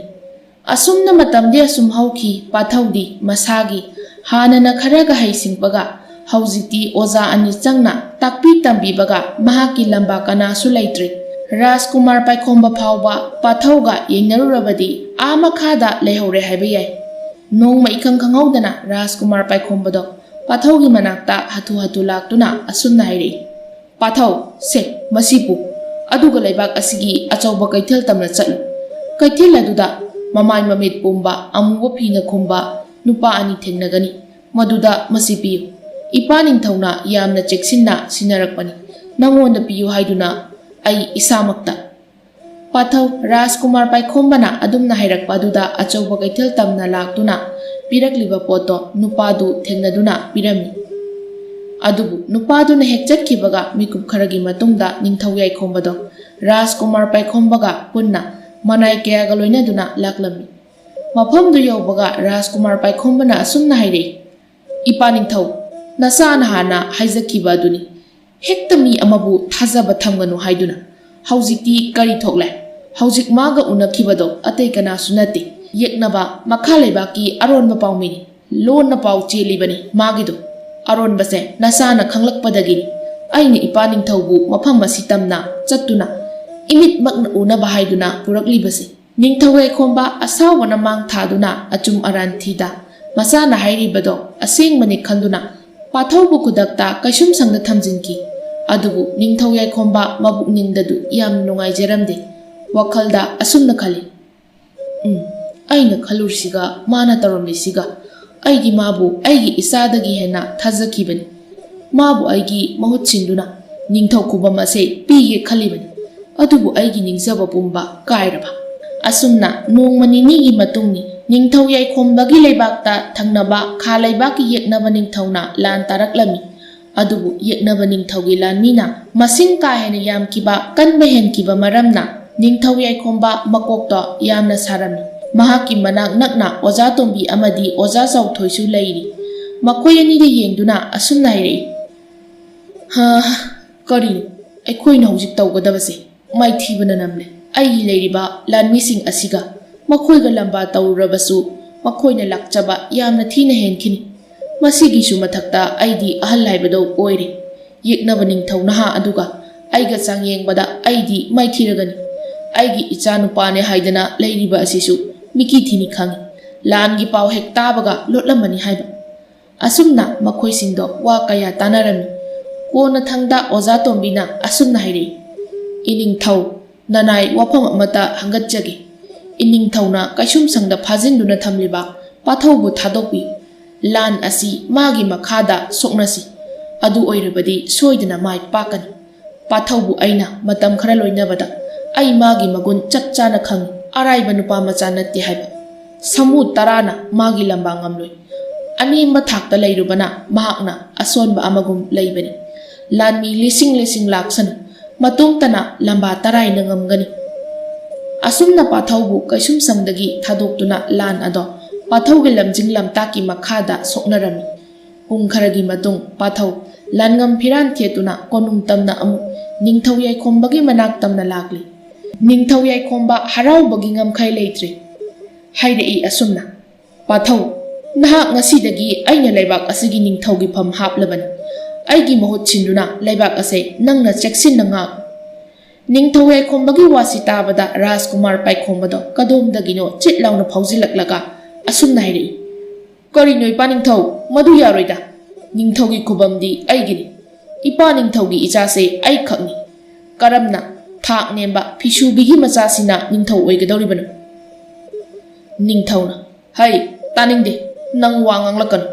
ꯑꯁꯨꯝꯅ ꯃꯇꯝꯗꯤ ꯑꯁꯨꯝ ꯍꯧꯈꯤ꯫ ꯄꯥꯊꯧꯗꯤ ꯃꯁꯥꯒꯤ ꯍꯥꯟꯅꯅ ꯈꯔꯒ ꯍꯩꯁꯤꯡꯕꯒ ꯍꯧꯖꯤꯛꯇꯤ ꯑꯣꯖꯥ ꯑꯅꯤ ꯆꯪꯅ ꯇꯥꯛꯄꯤ ꯇꯝꯕꯤꯕꯒ ꯃꯍꯥꯛꯀꯤ ꯂꯝꯕꯥ ꯀꯅꯥꯁꯨ ꯂꯩꯇ꯭ꯔꯦ꯫ ꯔꯥꯖꯀꯨꯃꯥꯔ ꯄꯥꯏꯈꯣꯝꯕ ꯐꯥꯎꯕ ꯄꯥꯊꯧꯒ ꯌꯦꯡꯅꯔꯨꯔꯕꯗꯤ ꯑꯥ ꯃꯈꯥꯗ ꯂꯩꯍꯧꯔꯦ ꯍꯥꯏꯕ ꯌꯥꯏ꯫ ꯅꯣꯡꯃ ꯏꯈꯪ ꯈꯪꯍꯧꯗꯅ ꯔꯥꯖꯀꯨꯃꯥꯔ ꯄꯥꯏꯈꯣꯝꯕꯗꯣ ꯄꯥꯊꯧꯒꯤ ꯃꯅꯥꯛꯇ ꯍꯥꯊꯨ ꯍꯥꯊꯨ ꯂꯥꯛꯇꯨꯅ ꯑꯁꯨꯝꯅ ꯍꯥꯏꯔꯛꯏ꯫ ꯄꯥꯊꯧ, ꯁꯦ ꯃꯁꯤ ꯄꯨ, ꯑꯗꯨꯒ ꯂꯩꯕꯥꯛ ꯑꯁꯤꯒꯤ ꯑꯆꯧꯕ ꯀꯩꯊꯦꯜ ꯇꯝꯅ ꯆꯠꯂꯨ꯫ ꯀꯩꯊꯦꯜ ꯑꯗꯨꯗ ꯃꯃꯥꯏ ꯃꯃꯤꯠ ꯄꯨꯝꯕ ꯑꯃꯨꯕ ꯐꯤꯅ ꯈꯨꯝꯕ ꯅꯨꯄꯥ ꯑꯅꯤ ꯊꯦꯡꯅꯒꯅꯤ꯫ ꯃꯗꯨꯗ ꯃꯁꯤ ꯄꯤꯌꯨ꯫ ꯏꯄꯥ ꯅꯤꯡꯊꯧꯅ ꯌꯥꯝꯅ ꯆꯦꯛꯁꯤꯟꯅ ꯁꯤꯟꯅꯔꯛꯄꯅꯤ ꯅꯪꯉꯣꯟꯗ ꯄꯤꯌꯨ ꯍꯥꯏꯗꯨꯅ ꯑꯩ ꯏꯁꯥꯃꯛꯇ꯫ ꯄꯥꯊꯧ ꯔꯥꯖꯀꯨꯃꯥꯔ ꯄꯥꯏꯈꯣꯝꯕꯅ ꯑꯗꯨꯝꯅ ꯍꯥꯏꯔꯛꯄ ꯑꯗꯨꯗ ꯑꯆꯧꯕ ꯀꯩꯊꯦꯜ ꯇꯝꯅ ꯂꯥꯛꯇꯨꯅ ꯄꯤꯔꯛꯂꯤꯕ ꯄꯣꯠꯇꯣ ꯅꯨꯄꯥꯗꯨ ꯊꯦꯡꯅꯗꯨꯅ ꯄꯤꯔꯝꯃꯤ꯫ ꯑꯗꯨꯕꯨ ꯅꯨꯄꯥꯗꯨꯅ ꯍꯦꯛ ꯆꯠꯈꯤꯕꯒ ꯃꯤꯀꯨꯞ ꯈꯔꯒꯤ ꯃꯇꯨꯡꯗ ꯅꯤꯡꯊꯧ ꯌꯥꯏꯈꯣꯝꯕꯗꯣ ꯔꯥꯖꯀꯨꯃꯥꯔ ꯄꯥꯏꯈꯣꯝꯕꯒ ꯄꯨꯟꯅ ꯃꯅꯥꯏ ꯀꯌꯥꯒ ꯂꯣꯏꯅꯗꯨꯅ ꯂꯥꯛꯂꯝꯃꯤ꯫ ꯃꯐꯝꯗꯨ ꯌꯧꯕꯒ ꯔꯥꯖꯀꯨꯃꯥꯔ ꯄꯥꯏꯈꯣꯝꯕꯅ ꯑꯁꯨꯝꯅ ꯍꯥꯏꯔꯛꯏ꯫ ꯏꯄꯥ ꯅꯤꯡꯊꯧ, ꯅꯆꯥꯅ ꯍꯥꯟꯅ ꯍꯥꯏꯖꯈꯤꯕ ꯑꯗꯨꯅꯤ, ꯍꯦꯛꯇ ꯃꯤ ꯑꯃꯕꯨ ꯊꯥꯖꯕ ꯊꯝꯒꯅꯨ ꯍꯥꯏꯗꯨꯅ꯫ ꯍꯧꯖꯤꯛꯇꯤ ꯀꯔꯤ ꯊꯣꯛꯂꯦ? ꯍꯧꯖꯤꯛ ꯃꯥꯒ ꯎꯅꯈꯤꯕꯗꯣ ꯑꯇꯩ ꯀꯅꯥꯁꯨ ꯅꯠꯇꯦ, ꯌꯦꯛꯅꯕ ꯃꯈꯥ ꯂꯩꯕꯥꯛꯀꯤ ꯑꯔꯣꯟꯕ ꯄꯥꯎꯃꯤꯅꯤ꯫ ꯂꯣꯟꯅ ꯄꯥꯎ ꯆꯦꯜꯂꯤꯕꯅꯤ ꯃꯥꯒꯤꯗꯣ꯫ ꯑꯔꯣꯟꯕꯁꯦ ꯅꯆꯥꯅ ꯈꯪꯂꯛꯄꯗꯒꯤꯅꯤ ꯑꯩꯅ ꯏꯄꯥ ꯅꯤꯡꯊꯧꯕꯨ ꯃꯐꯝ ꯑꯁꯤ ꯇꯝꯅ ꯆꯠꯇꯨꯅ ꯏꯃꯤꯠꯃꯛꯅ ꯎꯅꯕ ꯍꯥꯏꯗꯨꯅ ꯄꯨꯔꯛꯂꯤꯕꯁꯦ꯫ ꯅꯤꯡꯊꯧ ꯌꯥꯏꯈꯣꯝꯕ ꯑꯁꯥꯎꯕꯅ ꯃꯥꯡ ꯊꯥꯗꯨꯅ ꯑꯆꯨꯝ ꯑꯔꯥꯟ ꯊꯤꯗ ꯃꯆꯥꯅ ꯍꯥꯏꯔꯤꯕꯗꯣ ꯑꯁꯦꯡꯕꯅꯤ ꯈꯟꯗꯨꯅ ꯄꯥꯊꯧꯕꯨ ꯈꯨꯗꯛꯇ ꯀꯩꯁꯨꯝꯁꯪꯗ ꯊꯝꯖꯤꯟꯈꯤ꯫ ꯑꯗꯨꯕꯨ ꯅꯤꯡꯊꯧ ꯌꯥꯏꯈꯣꯝꯕ ꯃꯕꯨꯛꯅꯤꯡꯗꯗꯨ ꯌꯥꯝꯅ ꯅꯨꯡꯉꯥꯏꯖꯔꯝꯗꯦ꯫ ꯋꯥꯈꯜꯗ ꯑꯁꯨꯝꯅ ꯈꯜꯂꯤ꯫ ꯑꯩꯅ ꯈꯜꯂꯨꯔꯤꯁꯤꯒ ꯃꯥꯅ ꯇꯧꯔꯝꯂꯤꯁꯤꯒ ꯑꯩꯗꯤ ꯃꯥꯕꯨ ꯑꯩꯒꯤ ꯏꯆꯥꯗꯒꯤ ꯍꯦꯟꯅ ꯊꯥꯖꯈꯤꯕꯅꯤ꯫ ꯃꯥꯕꯨ ꯑꯩꯒꯤ ꯃꯍꯨꯠ ꯁꯤꯟꯗꯨꯅ ꯅꯤꯡꯊꯧ ꯈꯨꯕꯝ ꯑꯁꯦ ꯄꯤꯒꯦ ꯈꯜꯂꯤꯕꯅꯤ꯫ ꯑꯗꯨꯕꯨ ꯑꯩꯒꯤ ꯅꯤꯡꯖꯕ ꯄꯨꯝꯕ ꯀꯥꯏꯔꯕ꯫ ꯑꯁꯨꯝꯅ ꯅꯣꯡꯃ ꯅꯤꯅꯤꯒꯤ ꯃꯇꯨꯡꯅꯤ ꯅꯤꯡꯊꯧ ꯌꯥꯏꯈꯣꯝꯕꯒꯤ ꯂꯩꯕꯥꯛꯇ ꯊꯪꯅꯕ ꯈꯥ ꯂꯩꯕꯥꯛꯀꯤ ꯌꯦꯛꯅꯕ ꯅꯤꯡꯊꯧꯅ ꯂꯥꯟ ꯇꯥꯔꯛꯂꯝꯃꯤ꯫ ꯑꯗꯨꯕꯨ ꯌꯦꯛꯅꯕ ꯅꯤꯡꯊꯧꯒꯤ ꯂꯥꯟꯃꯤꯅ ꯃꯁꯤꯡ ꯀꯥ ꯍꯦꯟꯅ ꯌꯥꯝꯈꯤꯕ ꯀꯟꯕ ꯍꯦꯟꯈꯤꯕ ꯃꯔꯝꯅ ꯅꯤꯡꯊꯧ ꯌꯥꯏꯈꯣꯝꯕ ꯃꯀꯣꯛꯇꯣ ꯌꯥꯝꯅ ꯁꯥꯔꯝꯃꯤ꯫ ꯃꯍꯥꯛꯀꯤ ꯃꯅꯥꯛ ꯅꯛꯅ ꯑꯣꯖꯥ ꯇꯣꯝꯕꯤ ꯑꯃꯗꯤ ꯑꯣꯖꯥ ꯆꯥꯎꯊꯣꯏꯁꯨ ꯂꯩꯔꯤ꯫ ꯃꯈꯣꯏ ꯑꯅꯤꯗ ꯌꯦꯡꯗꯨꯅ ꯑꯁꯨꯝꯅ ꯍꯥꯏꯔꯛꯏ꯫ ꯀꯔꯤꯅꯣ ꯑꯩꯈꯣꯏꯅ ꯍꯧꯖꯤꯛ ꯇꯧꯒꯗꯕꯁꯦ? ꯃꯥꯏꯊꯤꯕꯅ ꯅꯝꯂꯦ꯫ ꯑꯩꯒꯤ ꯂꯩꯔꯤꯕ ꯂꯥꯟꯃꯤꯁꯤꯡ ꯑꯁꯤꯒ ꯃꯈꯣꯏꯒ ꯂꯝꯕꯥ ꯇꯧꯔꯨꯔꯕꯁꯨ ꯃꯈꯣꯏꯅ ꯂꯥꯛꯆꯕ ꯌꯥꯝꯅ ꯊꯤꯅ ꯍꯦꯟꯈꯤꯅꯤ꯫ ꯃꯁꯤꯒꯤꯁꯨ ꯃꯊꯛꯇ ꯑꯩꯗꯤ ꯑꯍꯜ ꯍꯥꯏꯕꯗꯣ ꯑꯣꯏꯔꯦ꯫ ꯌꯦꯛꯅꯕ ꯅꯤꯡꯊꯧ ꯅꯍꯥ ꯑꯗꯨꯒ ꯑꯩꯒ ꯆꯥꯡꯌꯦꯡꯕꯗ ꯑꯩꯗꯤ ꯃꯥꯏꯊꯤꯔꯒꯅꯤ꯫ ꯑꯩꯒꯤ ꯏꯆꯥ ꯅꯨꯄꯥꯅꯦ ꯍꯥꯏꯗꯅ ꯂꯩꯔꯤꯕ ꯑꯁꯤꯁꯨ ꯃꯤꯀꯤ ꯊꯤꯅꯤ ꯈꯪꯏ꯫ ꯂꯥꯟꯒꯤ ꯄꯥꯎ ꯍꯦꯛ ꯇꯥꯕꯒ ꯂꯣꯠꯂꯝꯃꯅꯤ ꯍꯥꯏꯕ꯫ ꯑꯁꯨꯝꯅ ꯃꯈꯣꯏꯁꯤꯡꯗꯣ ꯋꯥ ꯀꯌꯥ ꯇꯥꯅꯔꯝꯃꯤ꯫ ꯀꯣꯟꯅ ꯊꯪꯗ ꯑꯣꯖꯥ ꯇꯣꯝꯕꯤꯅ ꯑꯁꯨꯝꯅ ꯍꯥꯏꯔꯛꯏ꯫ ꯏꯅꯤꯡꯊꯧ, ꯅꯅꯥꯏ ꯋꯥꯐꯝ ꯑꯃꯇ ꯍꯪꯒꯠꯆꯒꯦ꯫ ꯏꯅꯤꯡꯊꯧꯅ ꯀꯩꯁꯨꯝꯁꯪꯗ ꯐꯥꯖꯤꯟꯗꯨꯅ ꯊꯝꯂꯤꯕ ꯄꯥꯊꯧꯕꯨ ꯊꯥꯗꯣꯛꯄꯤꯌꯨ꯫ ꯂꯥꯟ ꯑꯁꯤ ꯃꯥꯒꯤ ꯃꯈꯥꯗ ꯁꯣꯛꯅꯁꯤ꯫ ꯑꯗꯨ ꯑꯣꯏꯔꯕꯗꯤ ꯁꯣꯏꯗꯅ ꯃꯥꯏ ꯄꯥꯛꯀꯅꯤ꯫ ꯄꯥꯊꯧꯕꯨ ꯑꯩꯅ ꯃꯇꯝ ꯈꯔ ꯂꯣꯏꯅꯕꯗ ꯑꯩ ꯃꯥꯒꯤ ꯃꯒꯨꯟ ꯆꯞ ꯆꯥꯅ ꯈꯪꯏ꯫ ꯑꯔꯥꯏꯕ ꯅꯨꯄꯥ ꯃꯆꯥ ꯅꯠꯇꯦ ꯍꯥꯏꯕ꯫ ꯁꯃꯨ 10ꯅ ꯃꯥꯒꯤ ꯂꯝꯕꯥ ꯉꯝꯂꯣꯏ꯫ ꯑꯅꯦꯝꯕ ꯊꯥꯛꯇ ꯂꯩꯔꯨꯕꯅ ꯃꯍꯥꯛꯅ ꯑꯁꯣꯟꯕ ꯑꯃꯒꯨꯝ ꯂꯩꯕꯅꯤ꯫ ꯂꯥꯟꯃꯤ ꯂꯤꯁꯤꯡ ꯂꯤꯁꯤꯡ ꯂꯥꯛꯁꯅꯨ ꯃꯇꯣꯝꯇꯅ ꯂꯝꯕꯥ ꯇꯔꯥꯏꯅ ꯉꯝꯒꯅꯤ꯫ ꯑꯁꯨꯝꯅ ꯄꯥꯊꯧꯕꯨ ꯀꯩꯁꯨꯝꯁꯪꯗꯒꯤ ꯊꯥꯗꯣꯛꯇꯨꯅ ꯂꯥꯟ ꯑꯗꯣ ꯄꯥꯊꯧꯒꯤ ꯂꯝꯖꯤꯡ ꯂꯝꯇꯥꯛꯀꯤ ꯃꯈꯥꯗ ꯁꯣꯛꯅꯔꯝꯃꯤ꯫ ꯄꯨꯡ ꯈꯔꯒꯤ ꯃꯇꯨꯡ ꯄꯥꯊꯧ ꯂꯥꯟꯉꯝ ꯐꯤꯔꯥꯟ ꯊꯦꯠꯇꯨꯅ ꯀꯣꯅꯨꯡ ꯇꯝꯅ ꯑꯃꯨꯛ ꯅꯤꯡꯊꯧ ꯌꯥꯏꯈꯣꯝꯕꯒꯤ ꯃꯅꯥꯛ ꯇꯝꯅ ꯂꯥꯛꯂꯤ꯫ ꯅꯤꯡꯊꯧ ꯌꯥꯏꯈꯣꯝꯕ ꯍꯔꯥꯎꯕꯒꯤ ꯉꯝꯈꯩ ꯂꯩꯇ꯭ꯔꯤ꯫ ꯍꯥꯏꯔꯛꯏ ꯑꯁꯨꯝꯅ: ꯄꯥꯊꯧ, ꯅꯍꯥꯛ ꯉꯁꯤꯗꯒꯤ ꯑꯩꯅ ꯂꯩꯕꯥꯛ ꯑꯁꯤꯒꯤ ꯅꯤꯡꯊꯧꯒꯤ ꯐꯝ ꯍꯥꯞꯂꯕꯅꯤ꯫ ꯑꯩꯒꯤ ꯃꯍꯨꯠ ꯁꯤꯟꯗꯨꯅ ꯂꯩꯕꯥꯛ ꯑꯁꯦ ꯅꯪꯅ ꯆꯦꯛꯁꯤꯟꯅ ꯉꯥꯛꯎ꯫ ꯅꯤꯡꯊꯧ ꯌꯥꯏꯈꯣꯝꯕꯒꯤ ꯋꯥꯁꯤ ꯇꯥꯕꯗ ꯔꯥꯖꯀꯨꯃꯥꯔ ꯄꯥꯏꯈꯣꯝꯕꯗꯣ ꯀꯗꯣꯝꯗꯒꯤꯅꯣ ꯆꯤꯠ ꯂꯥꯎꯅ ꯐꯥꯎꯖꯤꯜꯂꯛꯂꯒ ꯑꯁꯨꯝꯅ ꯍꯥꯏꯔꯛꯏ: ꯀꯔꯤꯅꯣ ꯏꯄꯥ ꯅꯤꯡꯊꯧ, ꯃꯗꯨ ꯌꯥꯔꯣꯏꯗ꯫ ꯅꯤꯡꯊꯧꯒꯤ ꯈꯨꯕꯝꯗꯤ ꯑꯩꯒꯤꯅꯤ꯫ ꯏꯄꯥ ꯅꯤꯡꯊꯧꯒꯤ ꯏꯆꯥꯁꯦ ꯑꯩꯈꯛꯅꯤ꯫ ꯀꯔꯝꯅ ꯊꯥꯛ ꯅꯦꯝꯕ ꯐꯤꯁꯨꯕꯤꯒꯤ ꯃꯆꯥꯁꯤꯅ ꯅꯤꯡꯊꯧ ꯑꯣꯏꯒꯗꯧꯔꯤꯕꯅꯣ? ꯅꯤꯡꯊꯧꯅ: ꯍꯩ, ꯇꯥꯅꯤꯡꯗꯦ, ꯅꯪ ꯋꯥ ꯉꯥꯡꯂꯛꯀꯅꯨ꯫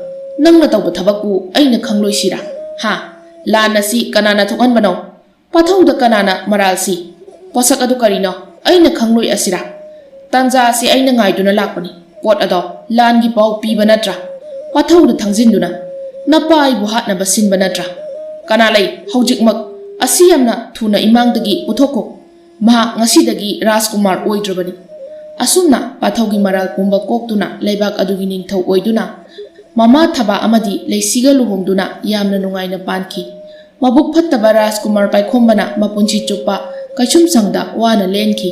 ꯅꯪꯅ ꯇꯧꯕ ꯊꯕꯛꯄꯨ ꯑꯩꯅ ꯈꯪꯂꯣꯏꯁꯤꯔꯥ? ꯍꯥ? ꯂꯥꯟ ꯑꯁꯤ ꯀꯅꯥꯅ ꯊꯣꯛꯍꯟꯕꯅꯣ? ꯄꯥꯊꯧꯗ ꯀꯅꯥꯅ ꯃꯔꯥꯜꯁꯤ? ꯄꯣꯠꯁꯛ ꯑꯗꯨ ꯀꯔꯤꯅꯣ? ꯑꯩꯅ ꯈꯪꯂꯣꯏ ꯑꯁꯤꯔꯥ? ꯇꯥꯟꯖꯥ ꯑꯁꯤ ꯑꯩꯅ ꯉꯥꯏꯗꯨꯅ ꯂꯥꯛꯄꯅꯤ꯫ ꯄꯣꯠ ꯑꯗꯣ ꯂꯥꯟꯒꯤ ꯄꯥꯎ ꯄꯤꯕ ꯅꯠꯇ꯭ꯔꯥ? ꯄꯥꯊꯧꯗ ꯊꯪꯖꯤꯟꯗꯨꯅ ꯅꯄꯥ ꯑꯩꯕꯨ ꯍꯥꯠꯅꯕ ꯁꯤꯟꯕ ꯅꯠꯇ꯭ꯔꯥ? ꯀꯅꯥ ꯂꯩ ꯍꯧꯖꯤꯛꯃꯛ ꯑꯁꯤ ꯌꯥꯝꯅ ꯊꯨꯅ ꯏꯃꯥꯡꯗꯒꯤ ꯄꯨꯊꯣꯛꯈꯣ꯫ ꯃꯍꯥꯛ ꯉꯁꯤꯗꯒꯤ ꯔꯥꯖꯀꯨꯃꯥꯔ ꯑꯣꯏꯗ꯭ꯔꯕꯅꯤ꯫ ꯑꯁꯨꯝꯅ ꯄꯥꯊꯧꯒꯤ ꯃꯔꯥꯜ ꯄꯨꯝꯕ ꯀꯣꯛꯇꯨꯅ ꯂꯩꯕꯥꯛ ꯑꯗꯨꯒꯤ ꯅꯤꯡꯊꯧ ꯑꯣꯏꯗꯨꯅ ꯃꯃꯥ ꯊꯕꯥ ꯑꯃꯗꯤ ꯂꯩꯁꯤꯒ ꯂꯨꯍꯣꯡꯗꯨꯅ ꯌꯥꯝꯅ ꯅꯨꯡꯉꯥꯏꯅ ꯄꯥꯟꯈꯤ꯫ ꯃꯕꯨꯛ ꯐꯠꯇꯕ ꯔꯥꯖꯀꯨꯃꯥꯔ ꯄꯥꯏꯈꯣꯝꯕꯅ ꯃꯄꯨꯟꯁꯤ ꯆꯨꯞꯄ ꯀꯩꯁꯨꯝꯁꯪꯗ ꯋꯥꯅ ꯂꯦꯟꯈꯤ꯫